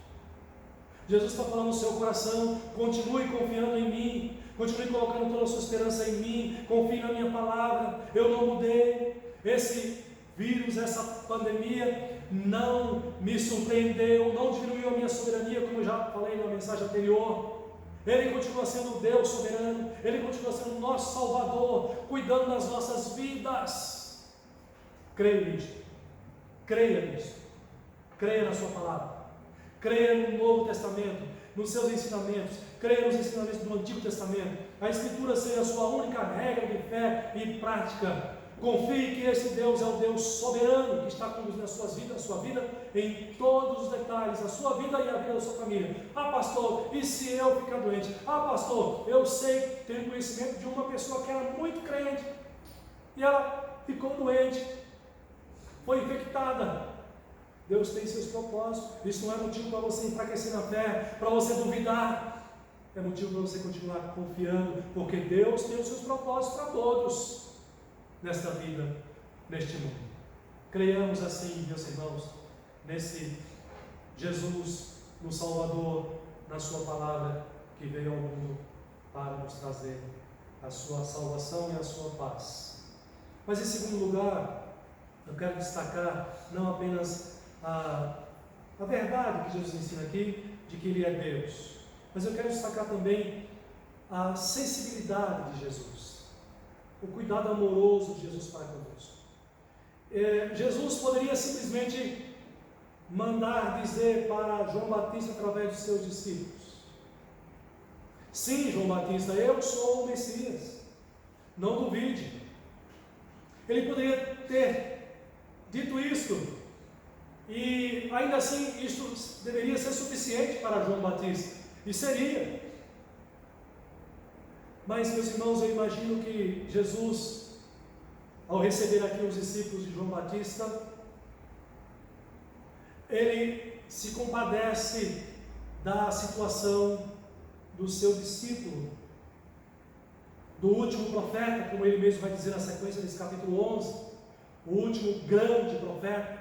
Jesus está falando no seu coração: continue confiando em mim, continue colocando toda a sua esperança em mim, confie na minha palavra, eu não mudei. Esse vírus, essa pandemia não me surpreendeu, não diminuiu a minha soberania, como eu já falei na mensagem anterior. Ele continua sendo Deus soberano, Ele continua sendo o nosso Salvador, cuidando das nossas vidas. Creia nisso, creia nisso, creia na sua palavra, creia no Novo Testamento, nos seus ensinamentos, creia nos ensinamentos do Antigo Testamento. A Escritura seja a sua única regra de fé e prática. Confie que esse Deus é o Deus soberano, que está conduzindo a sua vida em todos os detalhes, a sua vida e a vida da sua família. Ah, pastor, e se eu ficar doente? Ah, pastor, eu sei, tenho conhecimento de uma pessoa que era muito crente e ela ficou doente, foi infectada. Deus tem seus propósitos. Isso não é motivo para você enfraquecer na fé, para você duvidar. É motivo para você continuar confiando, porque Deus tem os seus propósitos para todos nesta vida, neste mundo. Creiamos assim, meus irmãos, nesse Jesus, no Salvador, na sua palavra, que veio ao mundo para nos trazer a sua salvação e a sua paz. Mas em segundo lugar, eu quero destacar não apenas a verdade que Jesus ensina aqui, de que Ele é Deus, mas eu quero destacar também a sensibilidade de Jesus, o cuidado amoroso de Jesus para conosco. Jesus poderia simplesmente mandar dizer para João Batista através dos seus discípulos: sim, João Batista, eu sou o Messias, não duvide. Ele poderia ter dito isto, e ainda assim isto deveria ser suficiente para João Batista, e seria. Mas, meus irmãos, eu imagino que Jesus, ao receber aqui os discípulos de João Batista, Ele se compadece da situação do seu discípulo, do último profeta, como ele mesmo vai dizer na sequência desse capítulo 11, o último grande profeta,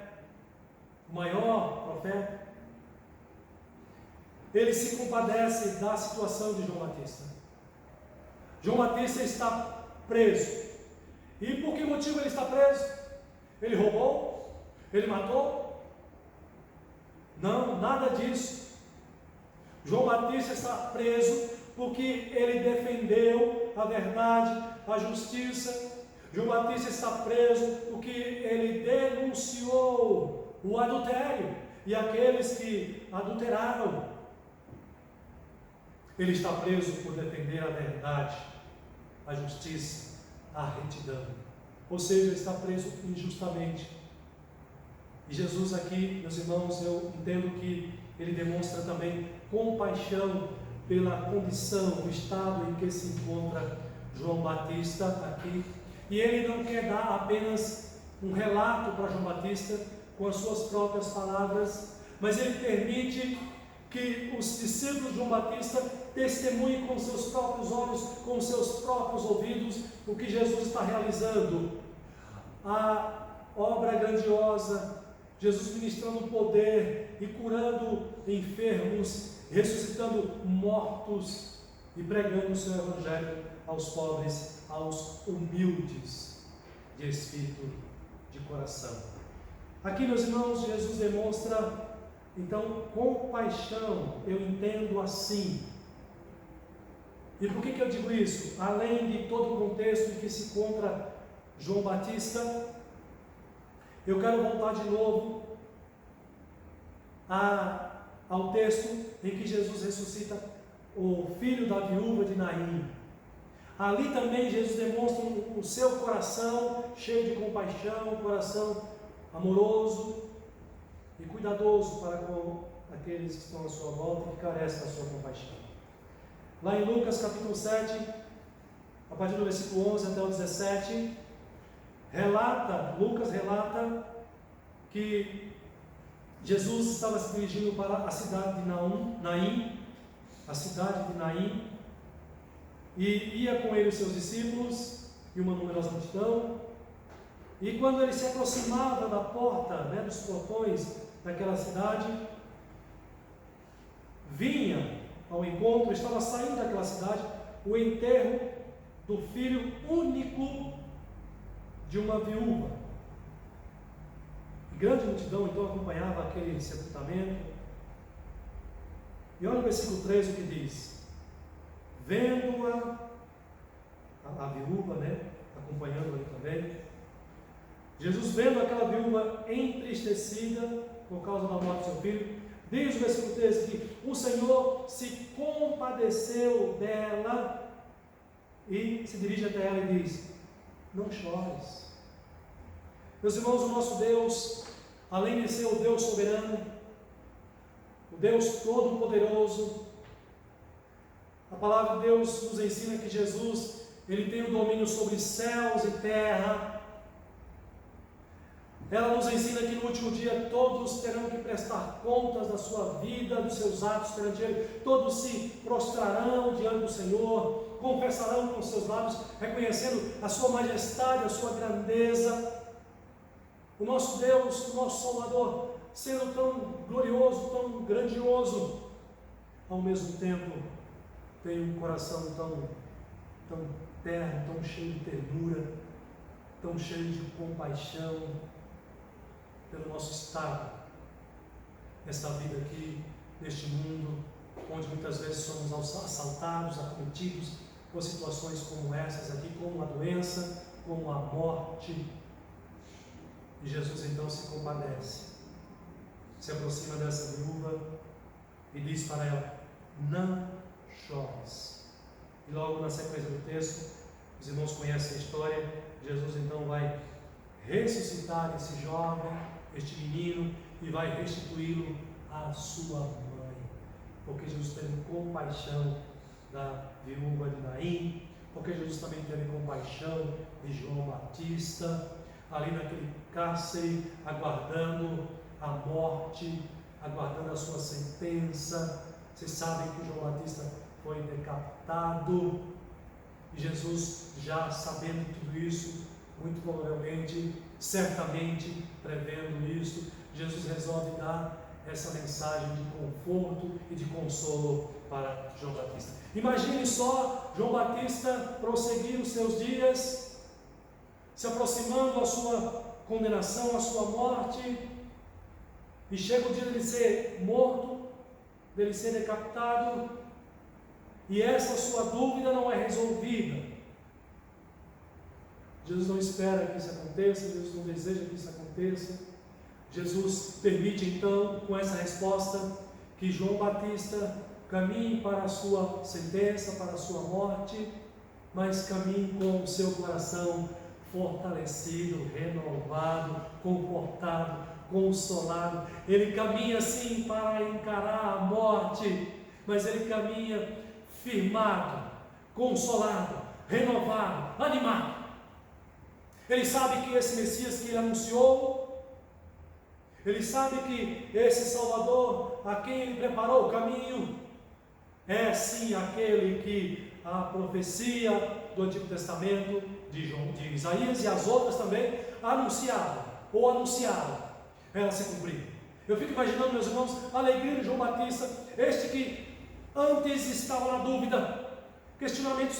o maior profeta. Ele se compadece da situação de João Batista. João Batista está preso. E por que motivo ele está preso? Ele roubou? Ele matou? Não, nada disso. João Batista está preso porque ele defendeu a verdade, a justiça. João Batista está preso porque ele denunciou o adultério e aqueles que adulteraram. Ele está preso por defender a verdade, a justiça, a retidão. Ou seja, ele está preso injustamente. E Jesus aqui, meus irmãos, eu entendo que ele demonstra também compaixão pela condição, o estado em que se encontra João Batista aqui. E ele não quer dar apenas um relato para João Batista com as suas próprias palavras, mas ele permite que os discípulos de João Batista testemunhem com seus próprios olhos, com seus próprios ouvidos, o que Jesus está realizando. A obra grandiosa, Jesus ministrando poder e curando enfermos, ressuscitando mortos e pregando o seu evangelho aos pobres, aos humildes de espírito, de coração. Aqui, meus irmãos, Jesus demonstra então compaixão. Eu entendo assim E por que eu digo isso? Além de todo o contexto em que se encontra João Batista, eu quero voltar de novo ao texto em que Jesus ressuscita o filho da viúva de Naim. Ali também Jesus demonstra o seu coração cheio de compaixão, um coração amoroso e cuidadoso para com aqueles que estão à sua volta e que carecem da sua compaixão. Lá em Lucas capítulo 7, a partir do versículo 11 até o 17, Lucas relata que Jesus estava se dirigindo para a cidade de Naim, a cidade de Naim, e ia com ele os seus discípulos e uma numerosa multidão. E quando ele se aproximava da porta, dos portões daquela cidade, vinha ao encontro, estava saindo daquela cidade, o enterro do filho único de uma viúva. E grande multidão então acompanhava aquele sepultamento. E olha o versículo 3 o que diz: vendo-a viúva, acompanhando ali também, Jesus vendo aquela viúva entristecida por causa da morte do seu filho, diz o versículo 13 que o Senhor se compadeceu dela e se dirige até ela e diz: não chores. Meus irmãos, o nosso Deus, além de ser o Deus soberano, o Deus todo-poderoso, a palavra de Deus nos ensina que Jesus, Ele tem o domínio sobre céus e terra. Ela nos ensina que no último dia todos terão que prestar contas da sua vida, dos seus atos perante Ele. Todos se prostrarão diante do Senhor, confessarão com seus lábios, reconhecendo a sua majestade, a sua grandeza. O nosso Deus, o nosso Salvador, sendo tão glorioso, tão grandioso, ao mesmo tempo tem um coração tão terno, tão cheio de ternura, tão cheio de compaixão pelo nosso estado, nesta vida aqui, neste mundo, onde muitas vezes somos assaltados, acometidos por situações como essas aqui, como a doença, como a morte. E Jesus então se compadece, se aproxima dessa viúva e diz para ela: não chores. E logo na sequência do texto, os irmãos conhecem a história. Jesus então vai ressuscitar esse jovem, este menino, e vai restituí-lo à sua mãe, porque Jesus teve compaixão da viúva de Naim, porque Jesus também teve compaixão de João Batista, ali naquele cárcere, aguardando a morte, aguardando a sua sentença. Vocês sabem que João Batista foi decapitado, e Jesus, já sabendo tudo isso, muito provavelmente, certamente prevendo isso, Jesus resolve dar essa mensagem de conforto e de consolo para João Batista. Imagine só João Batista prosseguir os seus dias, se aproximando da sua condenação, à sua morte, e chega o dia dele ser morto, dele ser decapitado, e essa sua dúvida não é resolvida. Jesus não espera que isso aconteça, Jesus não deseja que isso aconteça. Jesus permite então, com essa resposta, que João Batista caminhe para a sua sentença, para a sua morte, mas caminhe com o seu coração fortalecido, renovado, confortado, consolado. Ele caminha assim para encarar a morte, mas ele caminha firmado, consolado, renovado, animado. Ele sabe que esse Messias que ele anunciou, ele sabe que esse Salvador a quem ele preparou o caminho é sim aquele que a profecia do Antigo Testamento de Isaías e as outras também anunciaram, ela se cumpriu. Eu fico imaginando, meus irmãos, a alegria de João Batista, este que antes estava na dúvida, questionamentos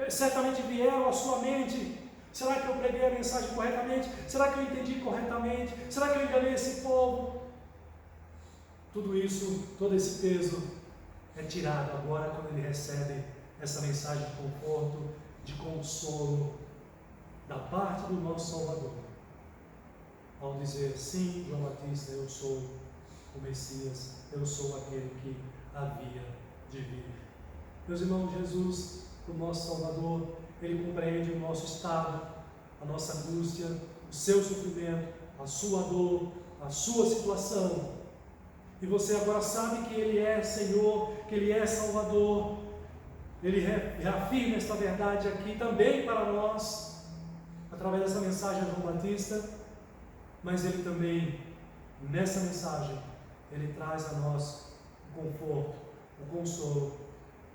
certamente vieram à sua mente. Será que eu preguei a mensagem corretamente? Será que eu entendi corretamente? Será que eu enganei esse povo? Tudo isso, todo esse peso é tirado agora quando ele recebe essa mensagem de conforto, de consolo da parte do nosso Salvador, ao dizer: sim, João Batista, eu sou o Messias, eu sou aquele que havia de vir. Meus irmãos, Jesus, o nosso Salvador, Ele compreende o nosso estado, a nossa angústia, o seu sofrimento, a sua dor, a sua situação. E você agora sabe que Ele é Senhor, que Ele é Salvador. Ele reafirma esta verdade aqui também para nós, através dessa mensagem de João Batista, mas Ele também, nessa mensagem, Ele traz a nós o conforto, o consolo,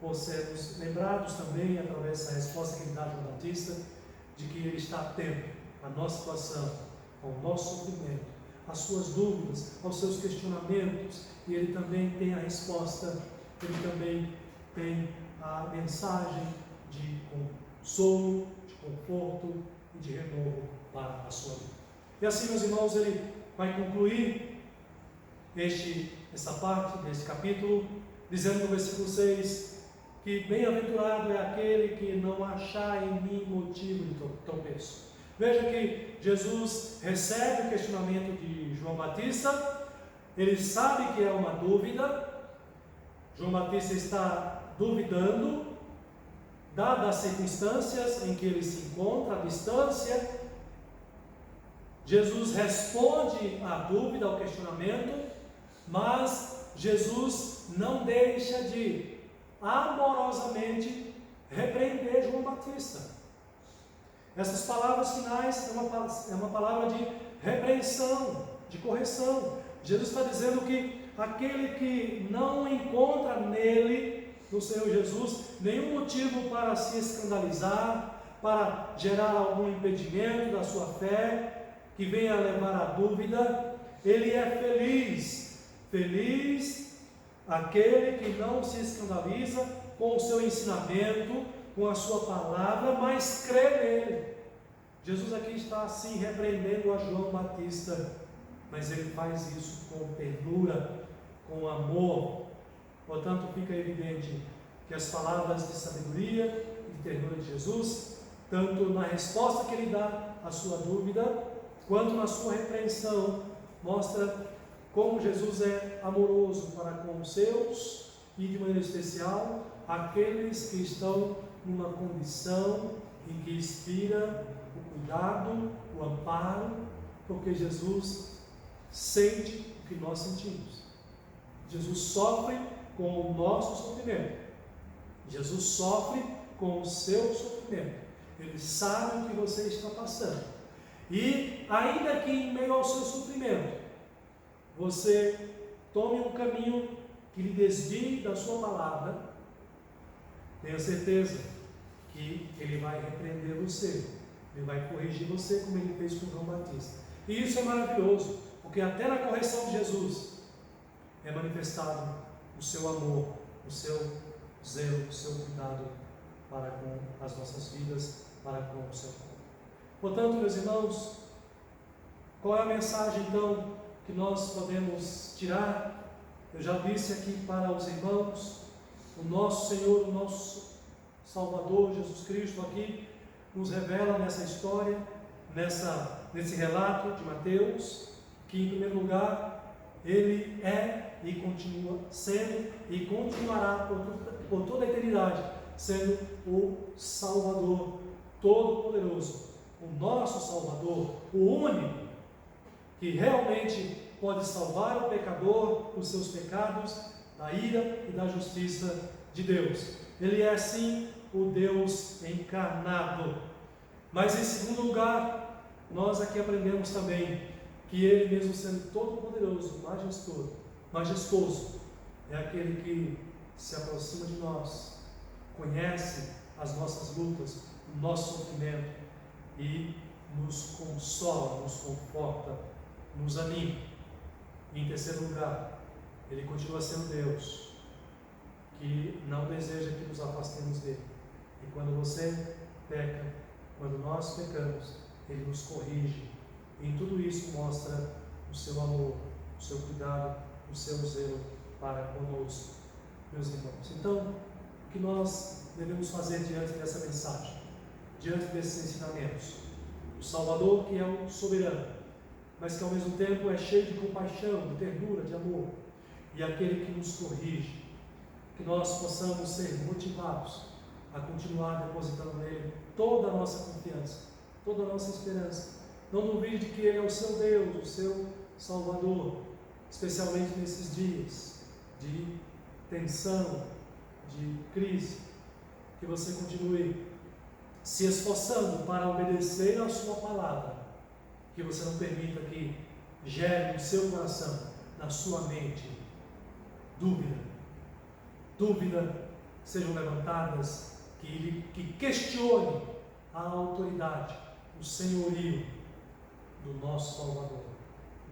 por sermos lembrados também, através dessa resposta que Ele dá a João Batista, de que Ele está atento à nossa situação, ao nosso sofrimento, às suas dúvidas, aos seus questionamentos, e Ele também tem a resposta, Ele também tem a mensagem de consolo, de conforto e de renovo para a sua vida. E assim, meus irmãos, Ele vai concluir essa parte desse capítulo, dizendo no versículo 6, que bem-aventurado é aquele que não achar em mim motivo de tropeço. Veja que Jesus recebe o questionamento de João Batista, ele sabe que é uma dúvida, João Batista está duvidando, dadas as circunstâncias em que ele se encontra, a distância. Jesus responde à dúvida, ao questionamento, mas Jesus não deixa de amorosamente repreender João Batista. Essas palavras finais é uma palavra de repreensão, de correção. Jesus está dizendo que aquele que não encontra nele, no Senhor Jesus, nenhum motivo para se escandalizar, para gerar algum impedimento da sua fé, que venha a levar à dúvida, ele é feliz. Feliz aquele que não se escandaliza com o seu ensinamento, com a sua palavra, mas crê nele. Jesus aqui está assim repreendendo a João Batista, mas ele faz isso com ternura, com amor. Portanto, fica evidente que as palavras de sabedoria e de ternura de Jesus, tanto na resposta que ele dá à sua dúvida, quanto na sua repreensão, mostra como Jesus é amoroso para com os seus e, de maneira especial, aqueles que estão numa condição em que inspira o cuidado, o amparo, porque Jesus sente o que nós sentimos. Jesus sofre com o nosso sofrimento. Jesus sofre com o seu sofrimento. Ele sabe o que você está passando. E ainda que em meio ao seu sofrimento, você tome um caminho que lhe desvie da sua palavra, tenha certeza que Ele vai repreender você, Ele vai corrigir você, como Ele fez com João Batista. E isso é maravilhoso, porque até na correção de Jesus é manifestado o seu amor, o seu zelo, o seu cuidado para com as nossas vidas, para com o seu povo. Portanto, meus irmãos, qual é a mensagem então que nós podemos tirar? Eu já disse aqui para os irmãos, o nosso Senhor, o nosso Salvador Jesus Cristo aqui nos revela nessa história, nesse relato de Mateus, que em primeiro lugar Ele é e continua sendo e continuará por toda a eternidade sendo o Salvador Todo-Poderoso, o nosso Salvador, o único que realmente pode salvar o pecador dos seus pecados, da ira e da justiça de Deus. Ele é assim o Deus encarnado. Mas em segundo lugar, nós aqui aprendemos também que Ele, mesmo sendo todo-poderoso, majestoso, é aquele que se aproxima de nós, conhece as nossas lutas, o nosso sofrimento e nos consola, nos conforta, nos anima. E em terceiro lugar, Ele continua sendo Deus, que não deseja que nos afastemos dele. E quando você peca, quando nós pecamos, Ele nos corrige. E em tudo isso mostra o seu amor, o seu cuidado, o seu zelo para conosco, meus irmãos. Então, o que nós devemos fazer diante dessa mensagem, diante desses ensinamentos. O Salvador, que é o soberano, mas que ao mesmo tempo é cheio de compaixão, de ternura, de amor, e aquele que nos corrige, que nós possamos ser motivados a continuar depositando nele toda a nossa confiança, toda a nossa esperança. Não duvide de que ele é o seu Deus, o seu Salvador, especialmente nesses dias de tensão, de crise, que você continue se esforçando para obedecer a sua palavra, que você não permita que gere no seu coração, na sua mente, dúvida sejam levantadas, que questione a autoridade, o senhorio do nosso Salvador,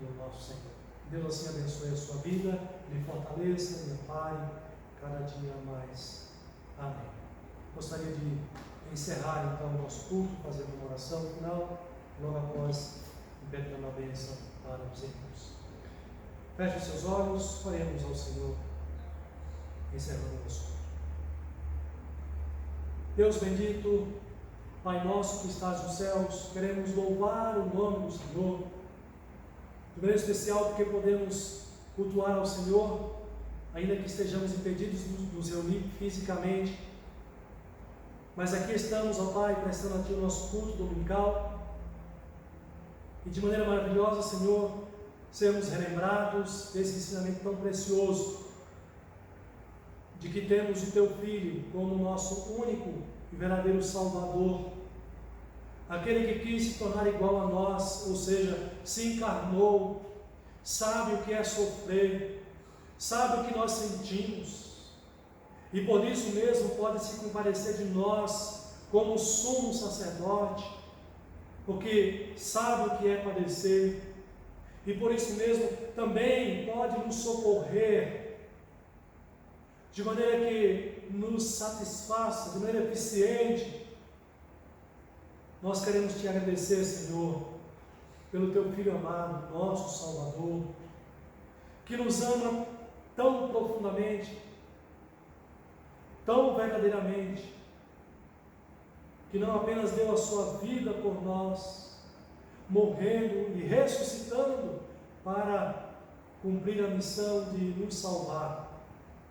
do nosso Senhor. Deus assim abençoe a sua vida, lhe fortaleça, lhe ampare cada dia mais. Amém. Gostaria de encerrar então o nosso culto, fazendo uma oração final, logo após pedindo a bênção para os irmãos. Feche os seus olhos, oremos ao Senhor, encerrando o nosso culto. Deus bendito, Pai nosso que estás nos céus, queremos louvar o nome do Senhor, de maneira especial porque podemos cultuar ao Senhor, ainda que estejamos impedidos de nos reunir fisicamente, mas aqui estamos, ó Pai, prestando a Ti o nosso culto dominical, e de maneira maravilhosa, Senhor, sermos relembrados desse ensinamento tão precioso, de que temos o Teu Filho como nosso único e verdadeiro Salvador, aquele que quis se tornar igual a nós, ou seja, se encarnou, sabe o que é sofrer, sabe o que nós sentimos, e por isso mesmo pode se compadecer de nós como sumo sacerdote, porque sabe o que é padecer, e por isso mesmo também pode nos socorrer, de maneira que nos satisfaça, de maneira eficiente. Nós queremos Te agradecer, Senhor, pelo Teu Filho amado, nosso Salvador, que nos ama tão profundamente, tão verdadeiramente, que não apenas deu a sua vida por nós, morrendo e ressuscitando para cumprir a missão de nos salvar,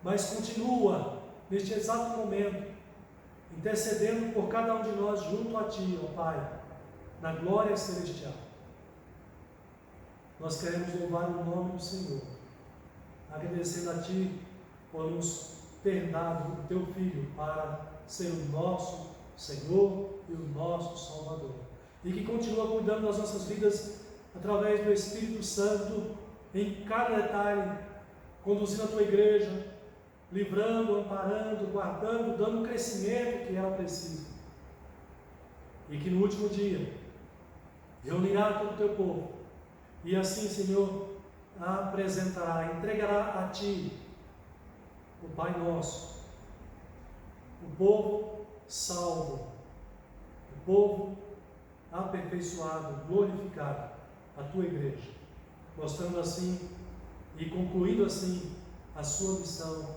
mas continua neste exato momento intercedendo por cada um de nós junto a Ti, ó Pai, na glória celestial. Nós queremos louvar o nome do Senhor, agradecendo a Ti por nos ter dado o Teu Filho para ser o nosso Senhor e o nosso Salvador, e que continua cuidando das nossas vidas através do Espírito Santo em cada detalhe, conduzindo a Tua igreja, livrando, amparando, guardando, dando o crescimento que ela precisa, e que no último dia reunirá todo o Teu povo, e assim, Senhor, apresentará, entregará a Ti o Pai Nosso, o povo salvo, o povo aperfeiçoado, glorificado, a Tua igreja, mostrando assim e concluindo assim a Sua missão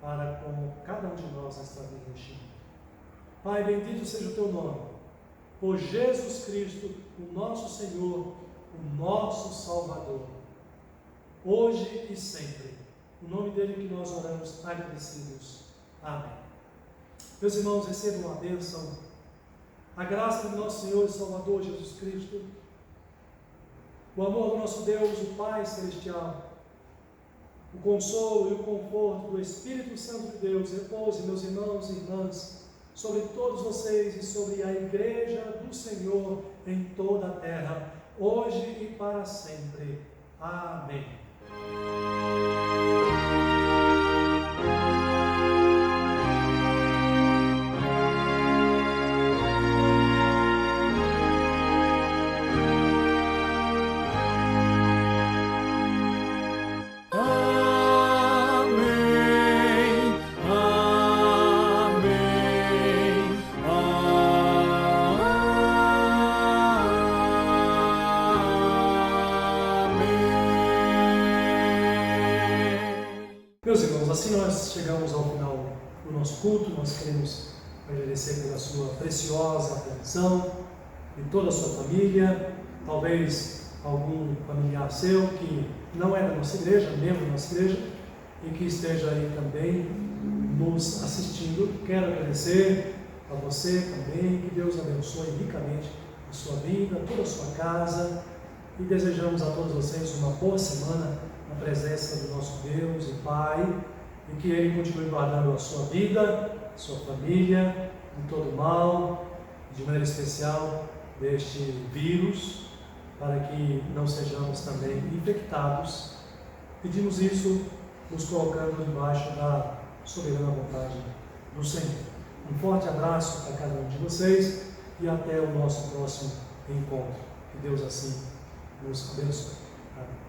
para com cada um de nós nesta vida neste mundo. Pai, bendito seja o Teu nome, por Jesus Cristo, o nosso Senhor, o nosso Salvador, hoje e sempre. O nome dele que nós oramos agradecidos. Amém. Meus irmãos, recebam a bênção, a graça do nosso Senhor e Salvador Jesus Cristo, o amor do nosso Deus, o Pai Celestial, o consolo e o conforto do Espírito Santo de Deus repouse, meus irmãos e irmãs, sobre todos vocês e sobre a Igreja do Senhor em toda a terra, hoje e para sempre. Amém. Meus irmãos, assim nós chegamos ao final no nosso culto. Nós queremos agradecer pela sua preciosa atenção e toda a sua família, talvez algum familiar seu que não é da nossa igreja, membro da nossa igreja, e que esteja aí também nos assistindo. Quero agradecer a você também, que Deus abençoe ricamente a sua vida, toda a sua casa, e desejamos a todos vocês uma boa semana na presença do nosso Deus e Pai, e que Ele continue guardando a sua vida, a sua família, de todo mal, de maneira especial deste vírus, para que não sejamos também infectados. Pedimos isso nos colocando debaixo da soberana vontade do Senhor. Um forte abraço para cada um de vocês e até o nosso próximo encontro. Que Deus assim nos abençoe. Amém.